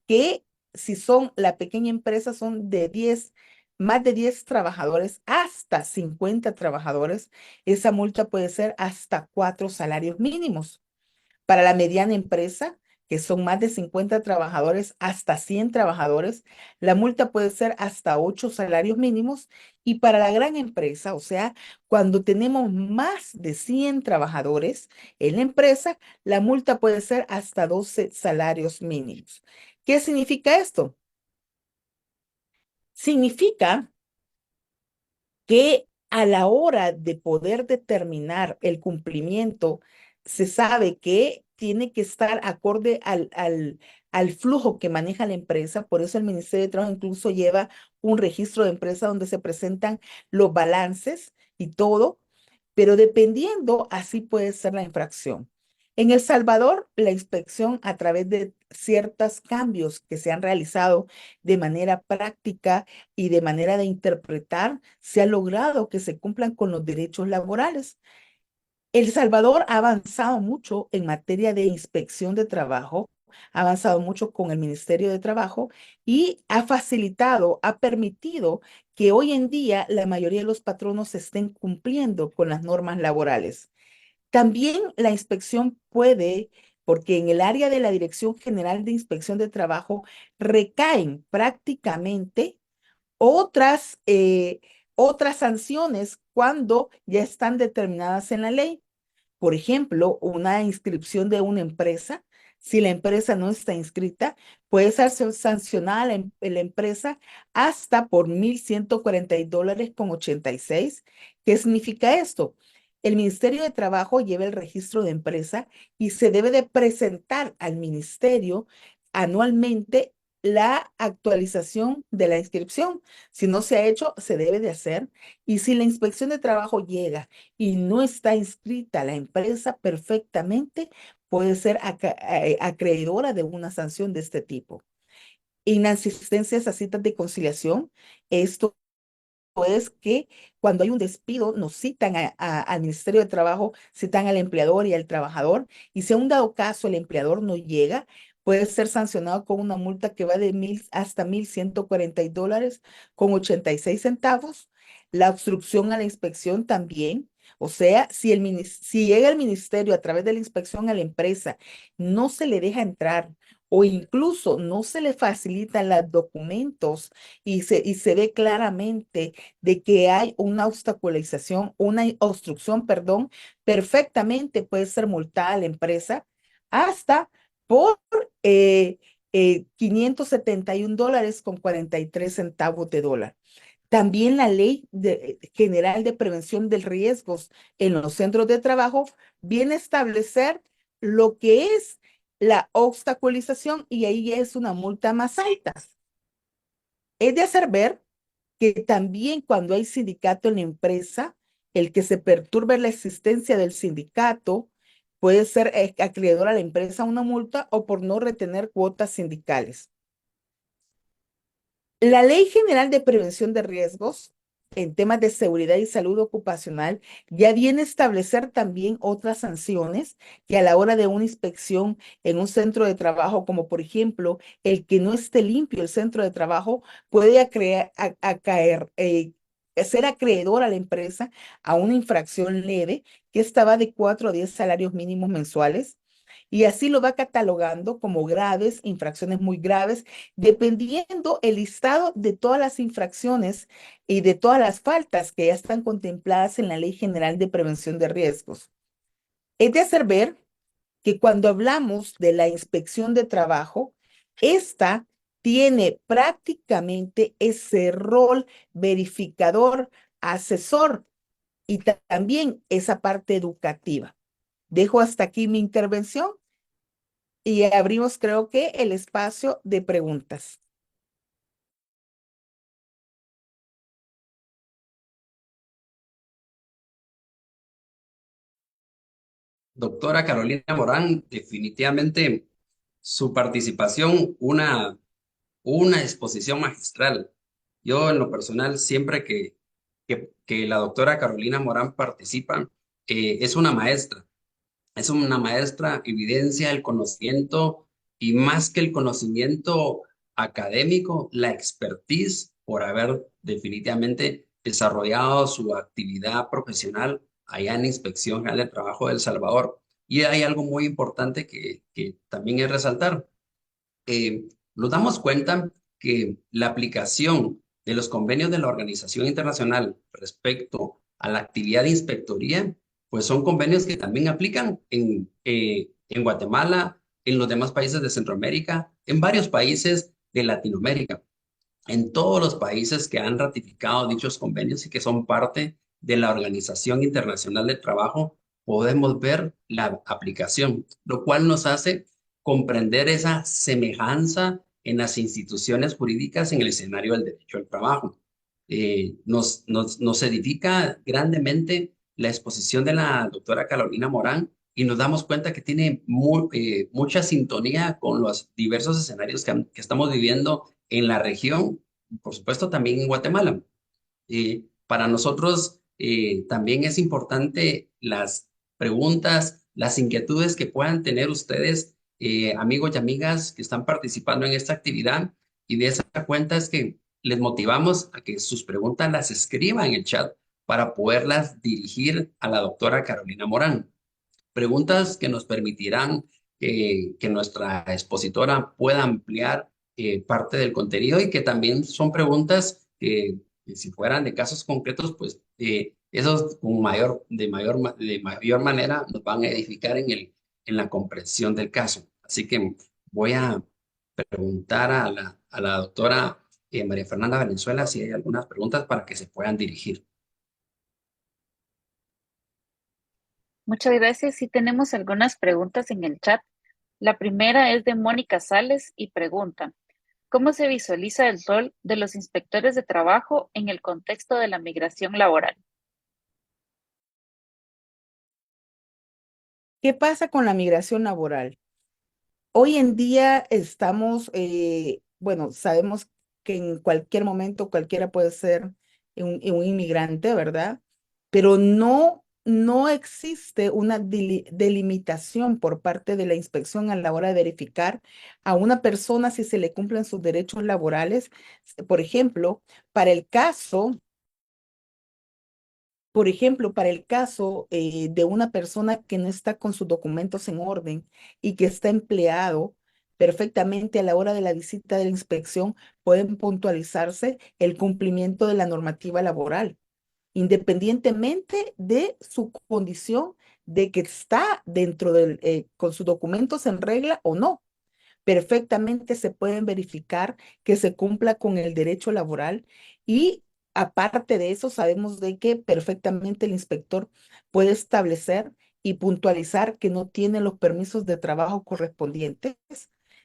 que si son la pequeña empresa son de 10, más de 10 trabajadores hasta 50 trabajadores, esa multa puede ser hasta 4 salarios mínimos. Para la mediana empresa, que son más de 50 trabajadores hasta 100 trabajadores, la multa puede ser hasta 8 salarios mínimos. Y para la gran empresa, o sea, cuando tenemos más de 100 trabajadores en la empresa, la multa puede ser hasta 12 salarios mínimos. ¿Qué significa esto? Significa que a la hora de poder determinar el cumplimiento, se sabe que tiene que estar acorde al flujo que maneja la empresa. Por eso el Ministerio de Trabajo incluso lleva un registro de empresa donde se presentan los balances y todo, pero dependiendo, así puede ser la infracción. En El Salvador, la inspección a través de ciertos cambios que se han realizado de manera práctica y de manera de interpretar, se ha logrado que se cumplan con los derechos laborales. El Salvador ha avanzado mucho en materia de inspección de trabajo ha avanzado mucho con el Ministerio de Trabajo y ha facilitado, ha permitido que hoy en día la mayoría de los patronos estén cumpliendo con las normas laborales. También la inspección puede, porque en el área de la Dirección General de Inspección de Trabajo recaen prácticamente otras, otras sanciones cuando ya están determinadas en la ley. Por ejemplo, una inscripción de una empresa. Si la empresa no está inscrita, puede ser sancionada la empresa hasta por $1,140 con 86. ¿Qué significa esto? El Ministerio de Trabajo lleva el registro de empresa y se debe de presentar al ministerio anualmente la actualización de la inscripción. Si no se ha hecho, se debe de hacer. Y si la inspección de trabajo llega y no está inscrita la empresa perfectamente, puede ser acreedora de una sanción de este tipo. Inasistencias a citas de conciliación, esto es que cuando hay un despido, nos citan al Ministerio de Trabajo, citan al empleador y al trabajador, y si a un dado caso el empleador no llega, puede ser sancionado con una multa que va de 1,000 hasta $1,140 con 86 centavos. La obstrucción a la inspección también. O sea, si llega el ministerio a través de la inspección a la empresa, no se le deja entrar o incluso no se le facilitan los documentos y se ve claramente de que hay una obstaculización, una obstrucción, perdón, perfectamente puede ser multada a la empresa hasta por $571 con 43 centavos de dólar. También la general de prevención de riesgos en los centros de trabajo viene a establecer lo que es la obstaculización y ahí es una multa más alta. Es de hacer ver que también cuando hay sindicato en la empresa, el que se perturbe la existencia del sindicato puede ser acreedor a la empresa una multa o por no retener cuotas sindicales. La Ley General de Prevención de Riesgos en temas de seguridad y salud ocupacional ya viene a establecer también otras sanciones que a la hora de una inspección en un centro de trabajo, como por ejemplo el que no esté limpio el centro de trabajo, puede ser acreedor a la empresa a una infracción leve que estaba de 4 a 10 salarios mínimos mensuales. Y así lo va catalogando como graves, infracciones muy graves, dependiendo el listado de todas las infracciones y de todas las faltas que ya están contempladas en la Ley General de Prevención de Riesgos. Es de hacer ver que cuando hablamos de la inspección de trabajo, esta tiene prácticamente ese rol verificador, asesor y también esa parte educativa. Dejo hasta aquí mi intervención y abrimos, creo que, el espacio de preguntas. Doctora Carolina Morán, definitivamente su participación, una exposición magistral. Yo en lo personal, siempre que la doctora Carolina Morán participa, es una maestra, evidencia el conocimiento y más que el conocimiento académico, la expertise por haber definitivamente desarrollado su actividad profesional allá en la Inspección General de Trabajo de El Salvador. Y hay algo muy importante que también es resaltar. Nos damos cuenta que la aplicación de los convenios de la Organización Internacional respecto a la actividad de inspectoría, pues son convenios que también aplican en Guatemala, en los demás países de Centroamérica, en varios países de Latinoamérica, en todos los países que han ratificado dichos convenios y que son parte de la Organización Internacional del Trabajo, podemos ver la aplicación, lo cual nos hace comprender esa semejanza en las instituciones jurídicas en el escenario del derecho al trabajo. Nos edifica grandemente la exposición de la doctora Carolina Morán y nos damos cuenta que tiene mucha sintonía con los diversos escenarios que estamos viviendo en la región, por supuesto también en Guatemala. Para nosotros también es importante las preguntas, las inquietudes que puedan tener ustedes amigos y amigas que están participando en esta actividad y de esa cuenta es que les motivamos a que sus preguntas las escriban en el chat para poderlas dirigir a la doctora Carolina Morán. Preguntas que nos permitirán que nuestra expositora pueda ampliar parte del contenido y que también son preguntas que si fueran de casos concretos, pues esos con de mayor manera nos van a edificar en la comprensión del caso. Así que voy a preguntar a la doctora María Fernanda Valenzuela si hay algunas preguntas para que se puedan dirigir. Muchas gracias. Sí tenemos algunas preguntas en el chat. La primera es de Mónica Sales y pregunta, ¿cómo se visualiza el rol de los inspectores de trabajo en el contexto de la migración laboral? ¿Qué pasa con la migración laboral? Hoy en día estamos, bueno, sabemos que en cualquier momento cualquiera puede ser un inmigrante, ¿verdad? Pero no existe una delimitación por parte de la inspección a la hora de verificar a una persona si se le cumplen sus derechos laborales. Por ejemplo, para el caso por ejemplo, para el caso de una persona que no está con sus documentos en orden y que está empleado perfectamente a la hora de la visita de la inspección, pueden puntualizarse el cumplimiento de la normativa laboral, independientemente de su condición de que está con sus documentos en regla o no. Perfectamente se pueden verificar que se cumpla con el derecho laboral y aparte de eso sabemos de que perfectamente el inspector puede establecer y puntualizar que no tiene los permisos de trabajo correspondientes.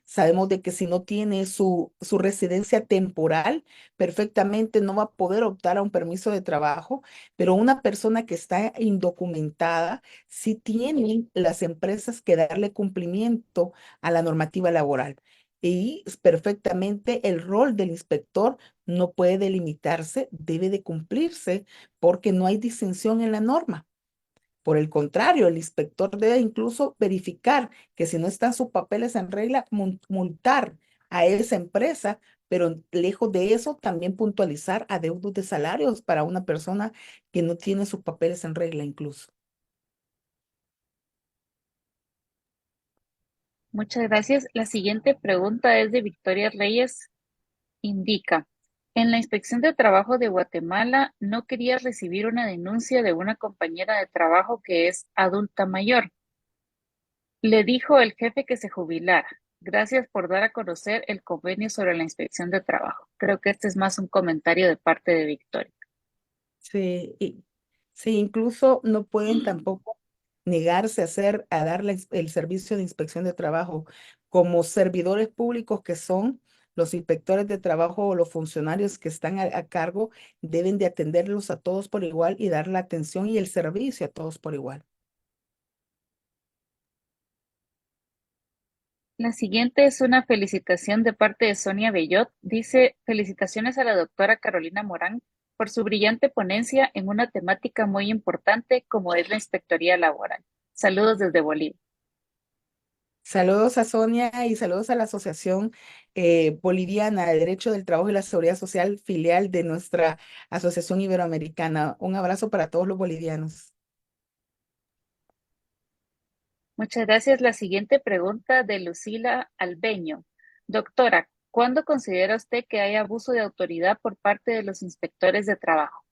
Sabemos de que si no tiene su residencia temporal, perfectamente no va a poder optar a un permiso de trabajo, pero una persona que está indocumentada, sí tienen las empresas que darle cumplimiento a la normativa laboral. Y perfectamente el rol del inspector no puede delimitarse, debe de cumplirse porque no hay distinción en la norma. Por el contrario, el inspector debe incluso verificar que si no están sus papeles en regla, multar a esa empresa, pero lejos de eso, también puntualizar adeudos de salarios para una persona que no tiene sus papeles en regla incluso. Muchas gracias. La siguiente pregunta es de Victoria Reyes. Indica, en la inspección de trabajo de Guatemala no quería recibir una denuncia de una compañera de trabajo que es adulta mayor. Le dijo el jefe que se jubilara. Gracias por dar a conocer el convenio sobre la inspección de trabajo. Creo que este es más un comentario de parte de Victoria. Sí, sí, incluso no pueden tampoco negarse a dar el servicio de inspección de trabajo como servidores públicos que son los inspectores de trabajo o los funcionarios que están a cargo, deben de atenderlos a todos por igual y dar la atención y el servicio a todos por igual. La siguiente es una felicitación de parte de Sonia Bellot. Dice, felicitaciones a la doctora Carolina Morán por su brillante ponencia en una temática muy importante como es la inspectoría laboral. Saludos desde Bolivia. Saludos a Sonia y saludos a la Asociación Boliviana de Derecho del Trabajo y la Seguridad Social, filial de nuestra Asociación Iberoamericana. Un abrazo para todos los bolivianos. Muchas gracias. La siguiente pregunta de Lucila Albeño. Doctora, ¿cuándo considera usted que hay abuso de autoridad por parte de los inspectores de trabajo?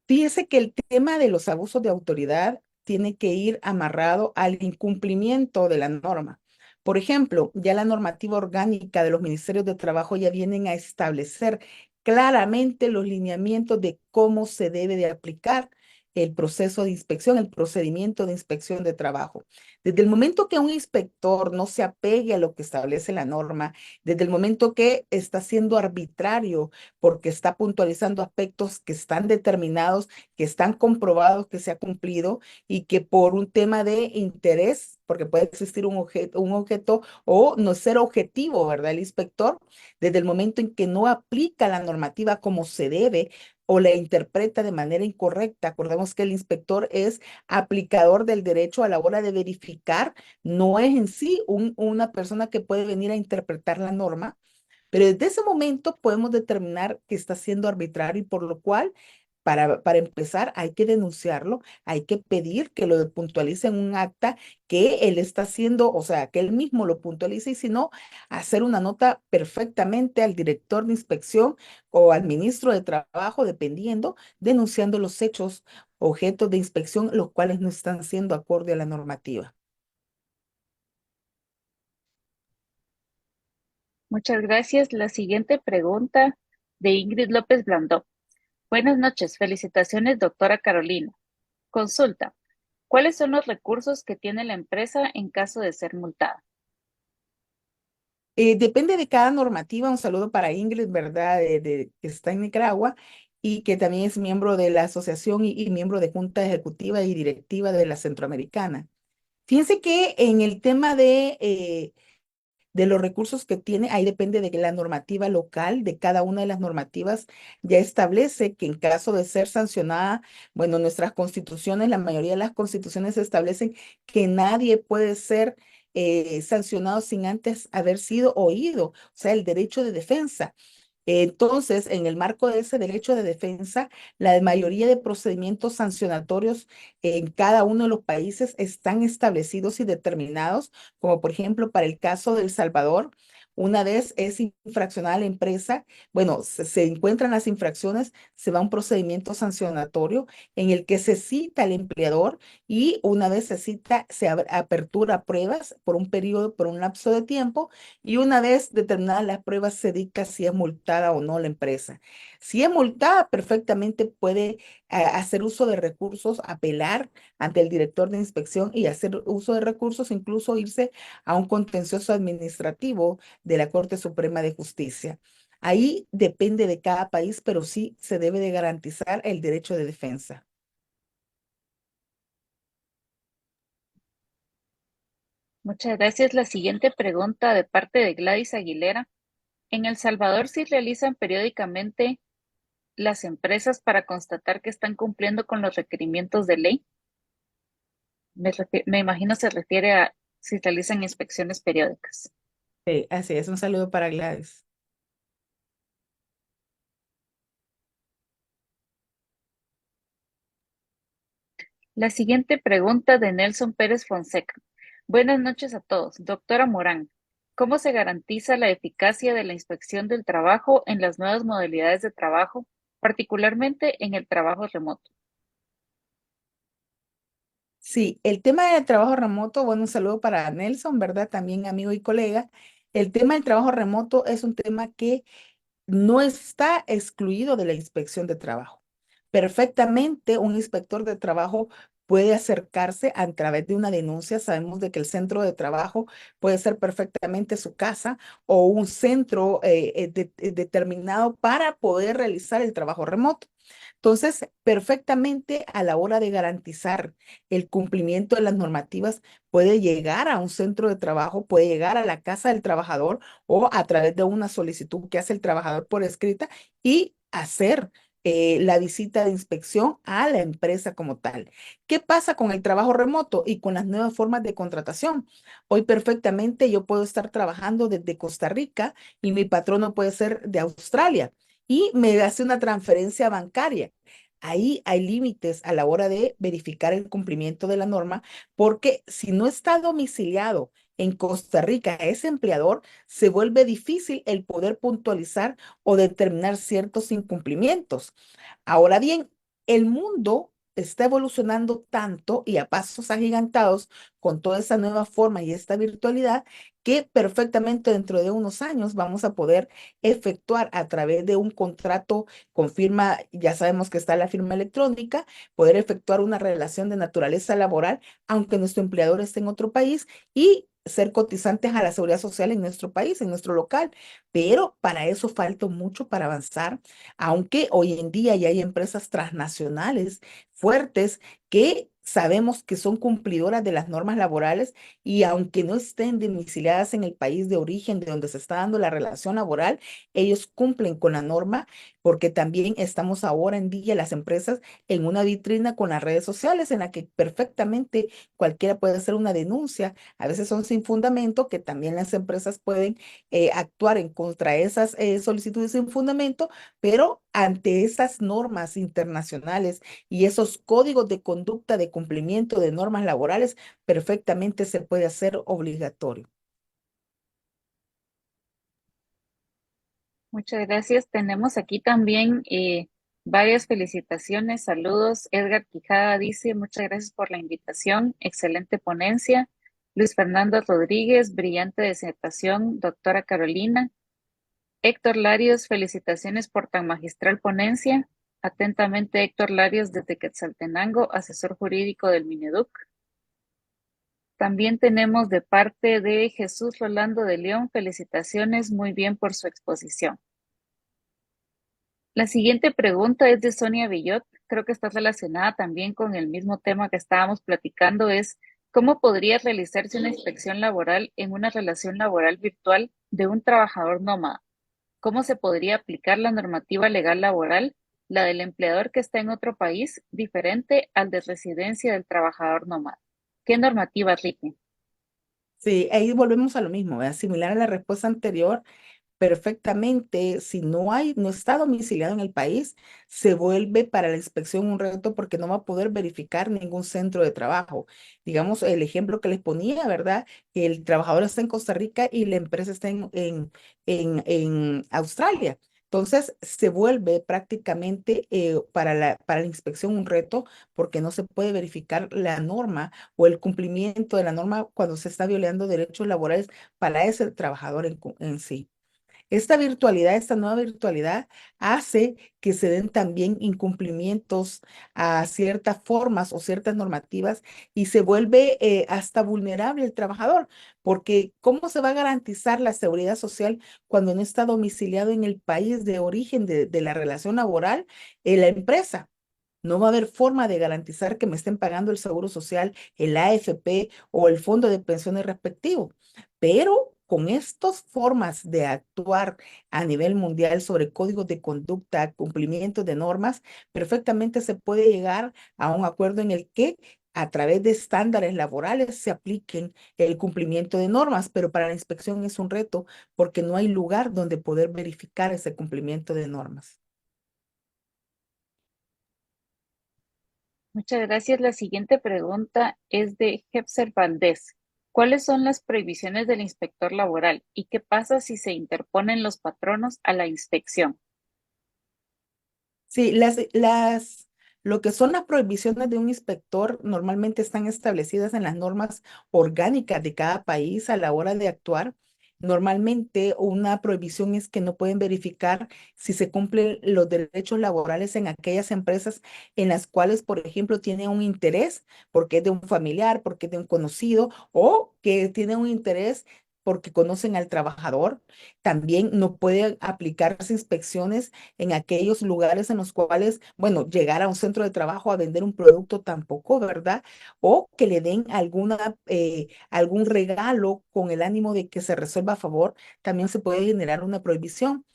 Fíjese que el tema de los abusos de autoridad tiene que ir amarrado al incumplimiento de la norma. Por ejemplo, ya la normativa orgánica de los ministerios de trabajo ya vienen a establecer claramente los lineamientos de cómo se debe de aplicar el proceso de inspección, el procedimiento de inspección de trabajo. Desde el momento que un inspector no se apegue a lo que establece la norma, desde el momento que está siendo arbitrario porque está puntualizando aspectos que están determinados, que están comprobados que se ha cumplido y que por un tema de interés, porque puede existir un objeto o no ser objetivo, ¿verdad? El inspector, desde el momento en que no aplica la normativa como se debe, o la interpreta de manera incorrecta. Acordemos que el inspector es aplicador del derecho a la hora de verificar, no es en sí una persona que puede venir a interpretar la norma, pero desde ese momento podemos determinar que está siendo arbitrario y por lo cual, para empezar, hay que denunciarlo, hay que pedir que lo puntualice en un acta que él está haciendo, o sea, que él mismo lo puntualice y si no, hacer una nota perfectamente al director de inspección o al ministro de Trabajo, dependiendo, denunciando los hechos objetos de inspección, los cuales no están siendo acorde a la normativa. Muchas gracias. La siguiente pregunta de Ingrid López Blandó. Buenas noches. Felicitaciones, doctora Carolina. Consulta. ¿Cuáles son los recursos que tiene la empresa en caso de ser multada? Depende de cada normativa. Un saludo para Ingrid, ¿verdad? Que está en Nicaragua y que también es miembro de la asociación y miembro de Junta Ejecutiva y Directiva de la Centroamericana. Fíjense que en el tema de los recursos que tiene, ahí depende de que la normativa local, de cada una de las normativas, ya establece que en caso de ser sancionada, bueno, nuestras constituciones, la mayoría de las constituciones establecen que nadie puede ser sancionado sin antes haber sido oído, o sea, el derecho de defensa. Entonces, en el marco de ese derecho de defensa, la mayoría de procedimientos sancionatorios en cada uno de los países están establecidos y determinados, como por ejemplo para el caso de El Salvador. Una vez es infraccionada la empresa, bueno, se encuentran las infracciones, se va a un procedimiento sancionatorio en el que se cita al empleador y una vez se cita, se apertura pruebas por un periodo, por un lapso de tiempo y una vez determinadas las pruebas se dicta si es multada o no la empresa. Si es multada, perfectamente puede hacer uso de recursos, apelar ante el director de inspección y hacer uso de recursos, incluso irse a un contencioso administrativo de la Corte Suprema de Justicia. Ahí depende de cada país, pero sí se debe de garantizar el derecho de defensa. Muchas gracias. La siguiente pregunta de parte de Gladys Aguilera. ¿En El Salvador sí realizan periódicamente las empresas para constatar que están cumpliendo con los requerimientos de ley? Me imagino se refiere a si realizan inspecciones periódicas. Sí, así es, un saludo para Gladys. La siguiente pregunta de Nelson Pérez Fonseca. Buenas noches a todos. Doctora Morán, ¿cómo se garantiza la eficacia de la inspección del trabajo en las nuevas modalidades de trabajo, particularmente en el trabajo remoto? Sí, el tema del trabajo remoto, bueno, un saludo para Nelson, ¿verdad? También amigo y colega. El tema del trabajo remoto es un tema que no está excluido de la inspección de trabajo. Perfectamente, un inspector de trabajo puede acercarse a través de una denuncia. Sabemos de que el centro de trabajo puede ser perfectamente su casa o un centro determinado para poder realizar el trabajo remoto. Entonces, perfectamente a la hora de garantizar el cumplimiento de las normativas, puede llegar a un centro de trabajo, puede llegar a la casa del trabajador o a través de una solicitud que hace el trabajador por escrita y hacer la visita de inspección a la empresa como tal. ¿Qué pasa con el trabajo remoto y con las nuevas formas de contratación? Hoy perfectamente yo puedo estar trabajando desde Costa Rica y mi patrono puede ser de Australia y me hace una transferencia bancaria. Ahí hay límites a la hora de verificar el cumplimiento de la norma, porque si no está domiciliado en Costa Rica ese empleador, se vuelve difícil el poder puntualizar o determinar ciertos incumplimientos. Ahora bien, el mundo está evolucionando tanto y a pasos agigantados con toda esa nueva forma y esta virtualidad que perfectamente dentro de unos años vamos a poder efectuar a través de un contrato con firma, ya sabemos que está la firma electrónica, poder efectuar una relación de naturaleza laboral, aunque nuestro empleador esté en otro país y ser cotizantes a la seguridad social en nuestro país, en nuestro local. Pero para eso falta mucho para avanzar, aunque hoy en día ya hay empresas transnacionales fuertes que sabemos que son cumplidoras de las normas laborales y aunque no estén domiciliadas en el país de origen de donde se está dando la relación laboral, ellos cumplen con la norma porque también estamos ahora en día las empresas en una vitrina con las redes sociales en la que perfectamente cualquiera puede hacer una denuncia. A veces son sin fundamento, que también las empresas pueden actuar en contra de esas solicitudes sin fundamento, pero ante esas normas internacionales y esos códigos de conducta de cumplimiento de normas laborales, perfectamente se puede hacer obligatorio. Muchas gracias. Tenemos aquí también varias felicitaciones, saludos. Edgar Quijada dice, muchas gracias por la invitación, excelente ponencia. Luis Fernando Rodríguez, brillante disertación, doctora Carolina. Héctor Larios, felicitaciones por tan magistral ponencia. Atentamente, Héctor Larios desde Quetzaltenango, asesor jurídico del Mineduc. También tenemos de parte de Jesús Rolando de León, felicitaciones, muy bien por su exposición. La siguiente pregunta es de Sonia Villot, creo que está relacionada también con el mismo tema que estábamos platicando, es ¿cómo podría realizarse una inspección laboral en una relación laboral virtual de un trabajador nómada? ¿Cómo se podría aplicar la normativa legal laboral, la del empleador que está en otro país, diferente al de residencia del trabajador nómada? ¿Qué normativa rige? Sí, ahí volvemos a lo mismo, ¿verdad? Similar a la respuesta anterior, perfectamente, si no está domiciliado en el país, se vuelve para la inspección un reto porque no va a poder verificar ningún centro de trabajo. Digamos, el ejemplo que les ponía, ¿verdad? Que el trabajador está en Costa Rica y la empresa está en Australia. Entonces, se vuelve prácticamente para la inspección un reto porque no se puede verificar la norma o el cumplimiento de la norma cuando se está violando derechos laborales para ese trabajador en sí. Esta nueva virtualidad hace que se den también incumplimientos a ciertas formas o ciertas normativas y se vuelve hasta vulnerable el trabajador, porque ¿cómo se va a garantizar la seguridad social cuando no está domiciliado en el país de origen de la relación laboral en la empresa? No va a haber forma de garantizar que me estén pagando el seguro social, el AFP o el fondo de pensiones respectivo. Pero con estas formas de actuar a nivel mundial sobre códigos de conducta, cumplimiento de normas, perfectamente se puede llegar a un acuerdo en el que a través de estándares laborales se apliquen el cumplimiento de normas, pero para la inspección es un reto porque no hay lugar donde poder verificar ese cumplimiento de normas. Muchas gracias. La siguiente pregunta es de Hepser Valdés. ¿Cuáles son las prohibiciones del inspector laboral y qué pasa si se interponen los patronos a la inspección? Sí, lo que son las prohibiciones de un inspector normalmente están establecidas en las normas orgánicas de cada país a la hora de actuar. Normalmente una prohibición es que no pueden verificar si se cumplen los derechos laborales en aquellas empresas en las cuales, por ejemplo, tiene un interés porque es de un familiar, porque es de un conocido o que tiene un interés porque conocen al trabajador. También no pueden aplicarse inspecciones en aquellos lugares en los cuales, bueno, llegar a un centro de trabajo a vender un producto tampoco, ¿verdad? O que le den algún regalo con el ánimo de que se resuelva a favor, también se puede generar una prohibición.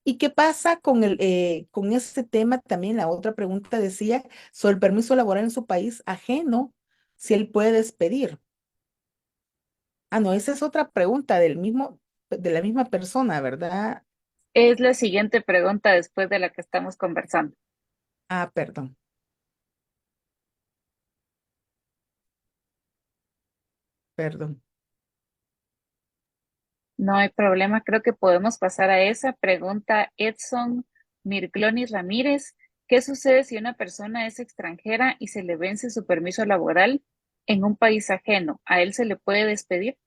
¿Y qué pasa con este tema? También la otra pregunta decía sobre el permiso laboral en su país ajeno, si él puede despedir. Ah, no, esa es otra pregunta de la misma persona, ¿verdad? Es la siguiente pregunta después de la que estamos conversando. Ah, perdón, perdón. No hay problema, creo que podemos pasar a esa pregunta. Edson Mirgloni Ramírez, ¿qué sucede si una persona es extranjera y se le vence su permiso laboral en un país ajeno? ¿A él se le puede despedir?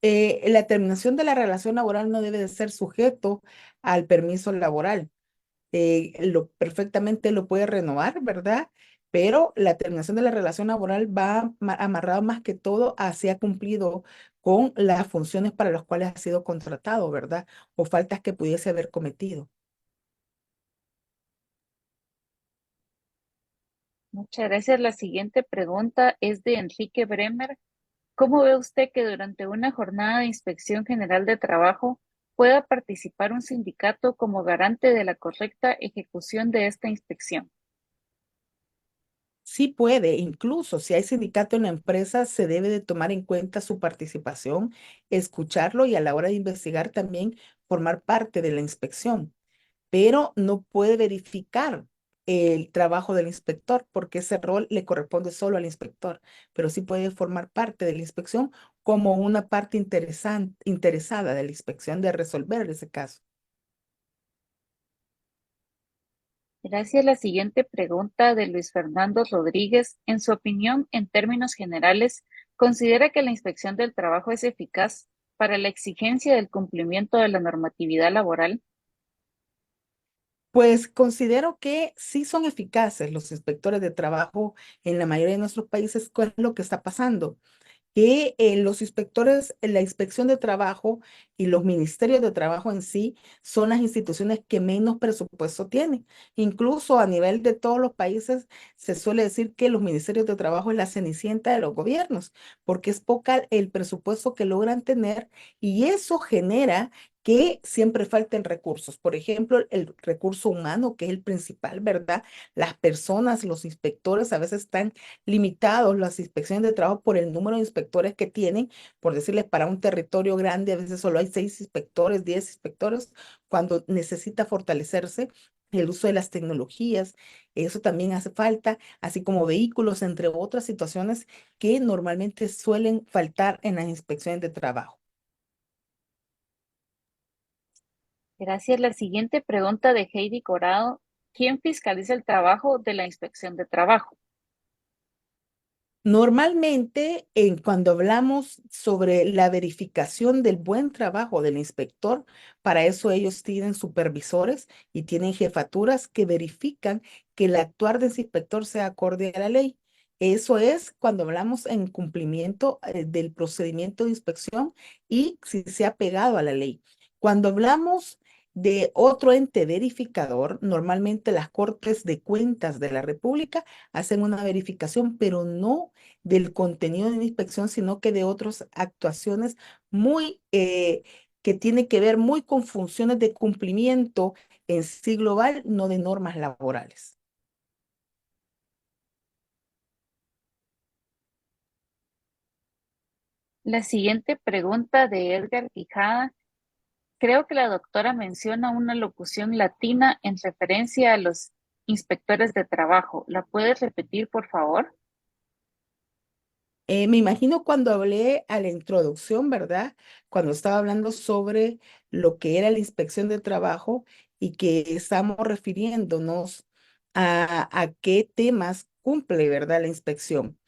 La terminación de la relación laboral no debe de ser sujeto al permiso laboral. Perfectamente lo puede renovar, ¿verdad? Pero la terminación de la relación laboral va amarrado más que todo a si ha cumplido con las funciones para las cuales ha sido contratado, ¿verdad? O faltas que pudiese haber cometido. Muchas gracias. La siguiente pregunta es de Enrique Bremer. ¿Cómo ve usted que durante una jornada de inspección general de trabajo pueda participar un sindicato como garante de la correcta ejecución de esta inspección? Sí puede, incluso si hay sindicato en la empresa, se debe de tomar en cuenta su participación, escucharlo y a la hora de investigar también formar parte de la inspección, pero no puede verificar el trabajo del inspector porque ese rol le corresponde solo al inspector, pero sí puede formar parte de la inspección como una parte interesada de la inspección de resolver ese caso. Gracias. La siguiente pregunta de Luis Fernando Rodríguez. En su opinión, en términos generales, ¿considera que la inspección del trabajo es eficaz para la exigencia del cumplimiento de la normatividad laboral? Pues considero que sí son eficaces los inspectores de trabajo en la mayoría de nuestros países. ¿Cuál es lo que está pasando? Que los inspectores, la inspección de trabajo y los ministerios de trabajo en sí son las instituciones que menos presupuesto tienen. Incluso a nivel de todos los países se suele decir que los ministerios de trabajo es la cenicienta de los gobiernos, porque es poca el presupuesto que logran tener y eso genera que siempre falten recursos. Por ejemplo, el recurso humano, que es el principal, ¿verdad? Las personas, los inspectores a veces están limitados las inspecciones de trabajo por el número de inspectores que tienen, por decirles, para un territorio grande, a veces solo hay 6 inspectores, 10 inspectores, cuando necesita fortalecerse el uso de las tecnologías, eso también hace falta, así como vehículos, entre otras situaciones que normalmente suelen faltar en las inspecciones de trabajo. Gracias. La siguiente pregunta de Heidi Corado. ¿Quién fiscaliza el trabajo de la inspección de trabajo? Normalmente, cuando hablamos sobre la verificación del buen trabajo del inspector, para eso ellos tienen supervisores y tienen jefaturas que verifican que el actuar del inspector sea acorde a la ley. Eso es cuando hablamos en cumplimiento del procedimiento de inspección y si se ha pegado a la ley. Cuando hablamos de otro ente verificador, normalmente las Cortes de Cuentas de la República hacen una verificación, pero no del contenido de la inspección, sino que de otras actuaciones muy que tiene que ver muy con funciones de cumplimiento en sí global, no de normas laborales. La siguiente pregunta de Edgar Quijada. Creo que la doctora menciona una locución latina en referencia a los inspectores de trabajo. ¿La puedes repetir, por favor? Me imagino cuando hablé a la introducción, ¿verdad? Cuando estaba hablando sobre lo que era la inspección de trabajo y que estamos refiriéndonos a qué temas cumple, ¿verdad? La inspección.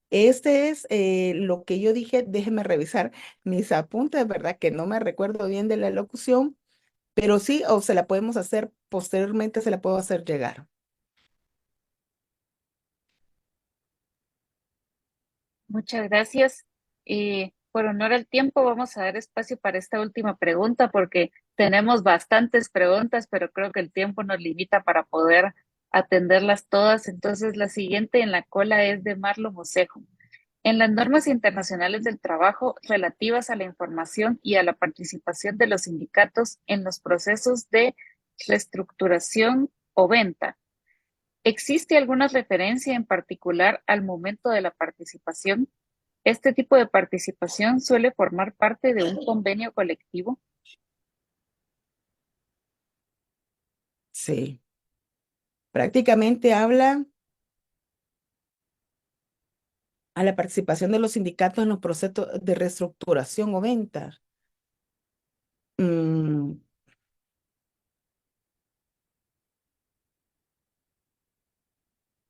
Este es lo que yo dije, déjeme revisar mis apuntes, ¿verdad? Que no me recuerdo bien de la locución, pero sí, o se la podemos hacer posteriormente, se la puedo hacer llegar. Muchas gracias. Por honor al tiempo, vamos a dar espacio para esta última pregunta porque tenemos bastantes preguntas, pero creo que el tiempo nos limita para poder atenderlas todas. Entonces, la siguiente en la cola es de Marlo Mosejo. En las normas internacionales del trabajo relativas a la información y a la participación de los sindicatos en los procesos de reestructuración o venta, ¿existe alguna referencia en particular al momento de la participación? ¿Este tipo de participación suele formar parte de un convenio colectivo? Sí, prácticamente habla a la participación de los sindicatos en los procesos de reestructuración o venta. Mm,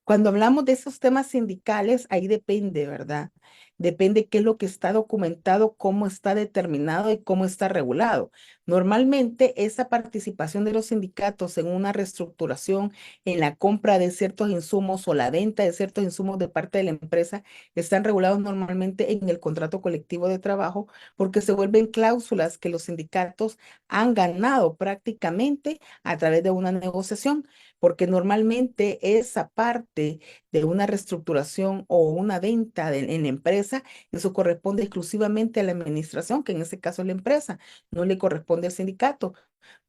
Cuando hablamos de esos temas sindicales, ahí depende, ¿verdad? Depende qué es lo que está documentado, cómo está determinado y cómo está regulado. Normalmente, esa participación de los sindicatos en una reestructuración, en la compra de ciertos insumos o la venta de ciertos insumos de parte de la empresa, están regulados normalmente en el contrato colectivo de trabajo porque se vuelven cláusulas que los sindicatos han ganado prácticamente a través de una negociación. porque normalmente esa parte de una reestructuración o una venta en la empresa, eso corresponde exclusivamente a la administración, que en este caso es la empresa, no le corresponde al sindicato.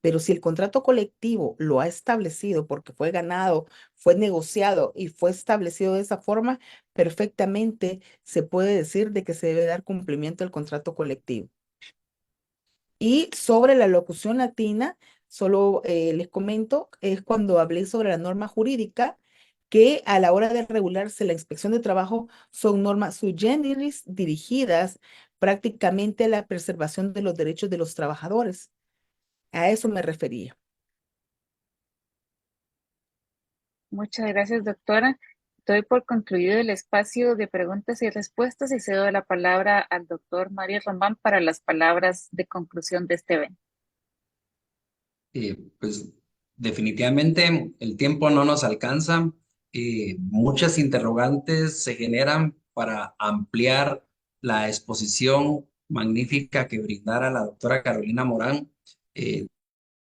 Pero si el contrato colectivo lo ha establecido porque fue ganado, fue negociado y fue establecido de esa forma, perfectamente se puede decir de que se debe dar cumplimiento al contrato colectivo. Y sobre la locución latina, solo les comento, es cuando hablé sobre la norma jurídica, que a la hora de regularse la inspección de trabajo son normas sui generis dirigidas prácticamente a la preservación de los derechos de los trabajadores. A eso me refería. Muchas gracias, doctora. Doy por concluido el espacio de preguntas y respuestas y cedo la palabra al doctor Mario Román para las palabras de conclusión de este evento. Pues definitivamente el tiempo no nos alcanza. Muchas interrogantes se generan para ampliar la exposición magnífica que brindara la doctora Carolina Morán. De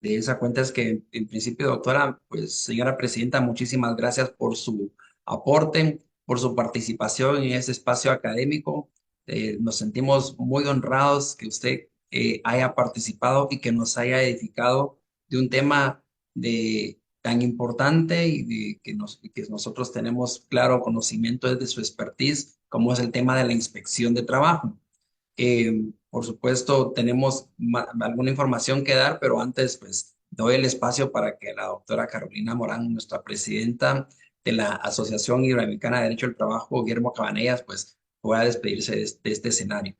esa cuenta es que, en principio, doctora, pues señora presidenta, muchísimas gracias por su aporte, por su participación en este espacio académico. Nos sentimos muy honrados que usted haya participado y que nos haya edificado de un tema tan importante y que nosotros tenemos claro conocimiento desde su expertise, como es el tema de la inspección de trabajo. Por supuesto, tenemos alguna información que dar, pero antes, pues, doy el espacio para que la doctora Carolina Morán, nuestra presidenta de la Asociación Iberoamericana de Derecho del Trabajo, Guillermo Cabanellas, pues, pueda despedirse de este escenario.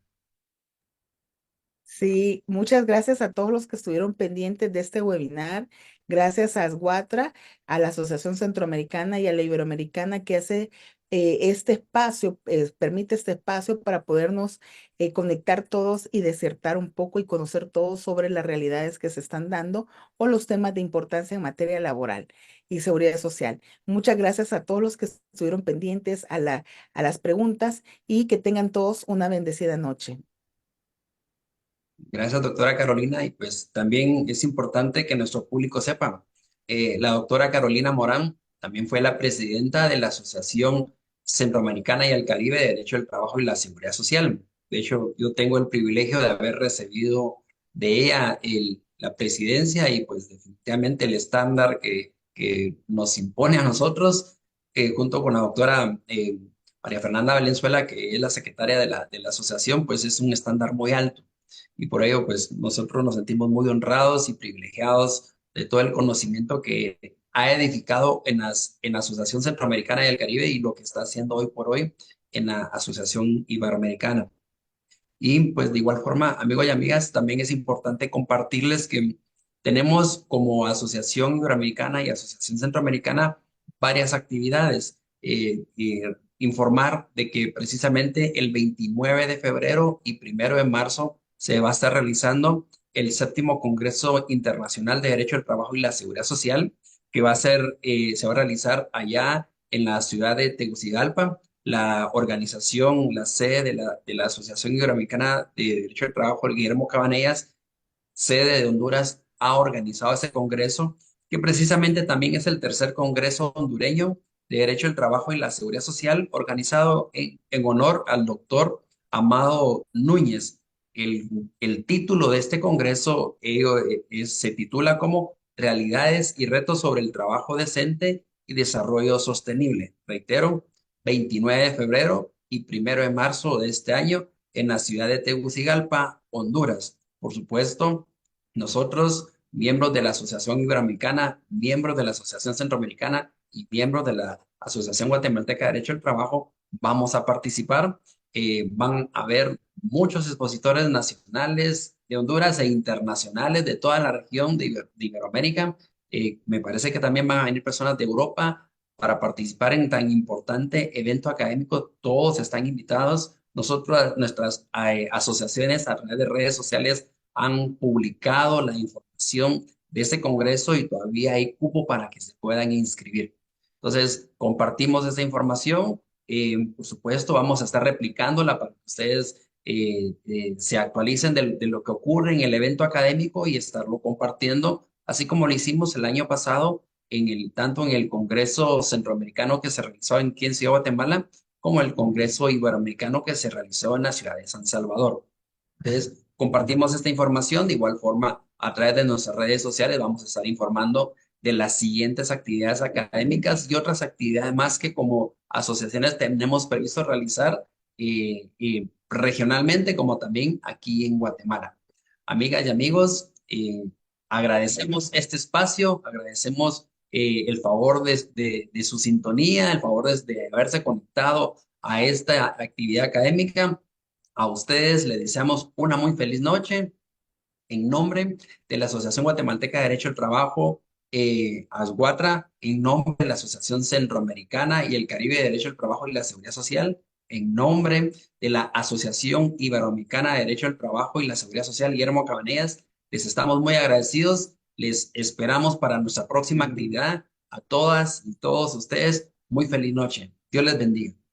Sí, muchas gracias a todos los que estuvieron pendientes de este webinar. Gracias a Asguatra, a la Asociación Centroamericana y a la Iberoamericana que hace este espacio, permite este espacio para podernos conectar todos y desertar un poco y conocer todos sobre las realidades que se están dando o los temas de importancia en materia laboral y seguridad social. Muchas gracias a todos los que estuvieron pendientes a las preguntas y que tengan todos una bendecida noche. Gracias, doctora Carolina. Y pues también es importante que nuestro público sepa, la doctora Carolina Morán también fue la presidenta de la Asociación Centroamericana y el Caribe de Derecho del Trabajo y la Seguridad Social. De hecho, yo tengo el privilegio de haber recibido de ella la presidencia y pues definitivamente el estándar que nos impone a nosotros, junto con la doctora María Fernanda Valenzuela, que es la secretaria de la asociación, pues es un estándar muy alto. Y por ello, pues nosotros nos sentimos muy honrados y privilegiados de todo el conocimiento que ha edificado en la Asociación Centroamericana del Caribe y lo que está haciendo hoy por hoy en la Asociación Iberoamericana. Y pues de igual forma, amigos y amigas, también es importante compartirles que tenemos como Asociación Iberoamericana y Asociación Centroamericana varias actividades. Informar de que precisamente el 29 de febrero y 1 de marzo se va a estar realizando el séptimo Congreso Internacional de Derecho del Trabajo y la Seguridad Social, que se va a realizar allá en la ciudad de Tegucigalpa. La organización, la sede de la Asociación Iberoamericana de Derecho del Trabajo, el Guillermo Cabanellas, sede de Honduras, ha organizado ese congreso, que precisamente también es el tercer congreso hondureño de Derecho del Trabajo y la Seguridad Social, organizado en honor al doctor Amado Núñez. El título de este congreso se titula como Realidades y retos sobre el trabajo decente y desarrollo sostenible. Reitero, 29 de febrero y 1 de marzo de este año en la ciudad de Tegucigalpa, Honduras. Por supuesto, nosotros, miembros de la Asociación Iberoamericana, miembros de la Asociación Centroamericana y miembros de la Asociación Guatemalteca de Derecho del Trabajo, vamos a participar. Van a haber muchos expositores nacionales de Honduras e internacionales de toda la región de Iberoamérica. Me parece que también van a venir personas de Europa para participar en tan importante evento académico. Todos están invitados. Nosotros, nuestras asociaciones a través de redes sociales han publicado la información de este congreso y todavía hay cupo para que se puedan inscribir. Entonces, compartimos esa información. Por supuesto, vamos a estar replicándola para que ustedes se actualicen de lo que ocurre en el evento académico y estarlo compartiendo, así como lo hicimos el año pasado tanto en el Congreso Centroamericano que se realizó aquí en Ciudad de Guatemala, como el Congreso Iberoamericano que se realizó en la ciudad de San Salvador. Entonces, compartimos esta información. De igual forma, a través de nuestras redes sociales vamos a estar informando de las siguientes actividades académicas y otras actividades más que como asociaciones tenemos previsto realizar regionalmente como también aquí en Guatemala. Amigas y amigos, agradecemos este espacio, agradecemos el favor de su sintonía, el favor de haberse conectado a esta actividad académica. A ustedes les deseamos una muy feliz noche en nombre de la Asociación Guatemalteca de Derecho al Trabajo, ASGUATRA, en nombre de la Asociación Centroamericana y el Caribe de Derecho al Trabajo y la Seguridad Social, en nombre de la Asociación Iberoamericana de Derecho al Trabajo y la Seguridad Social, Guillermo Cabanellas, les estamos muy agradecidos. Les esperamos para nuestra próxima actividad. A todas y todos ustedes, muy feliz noche. Dios les bendiga.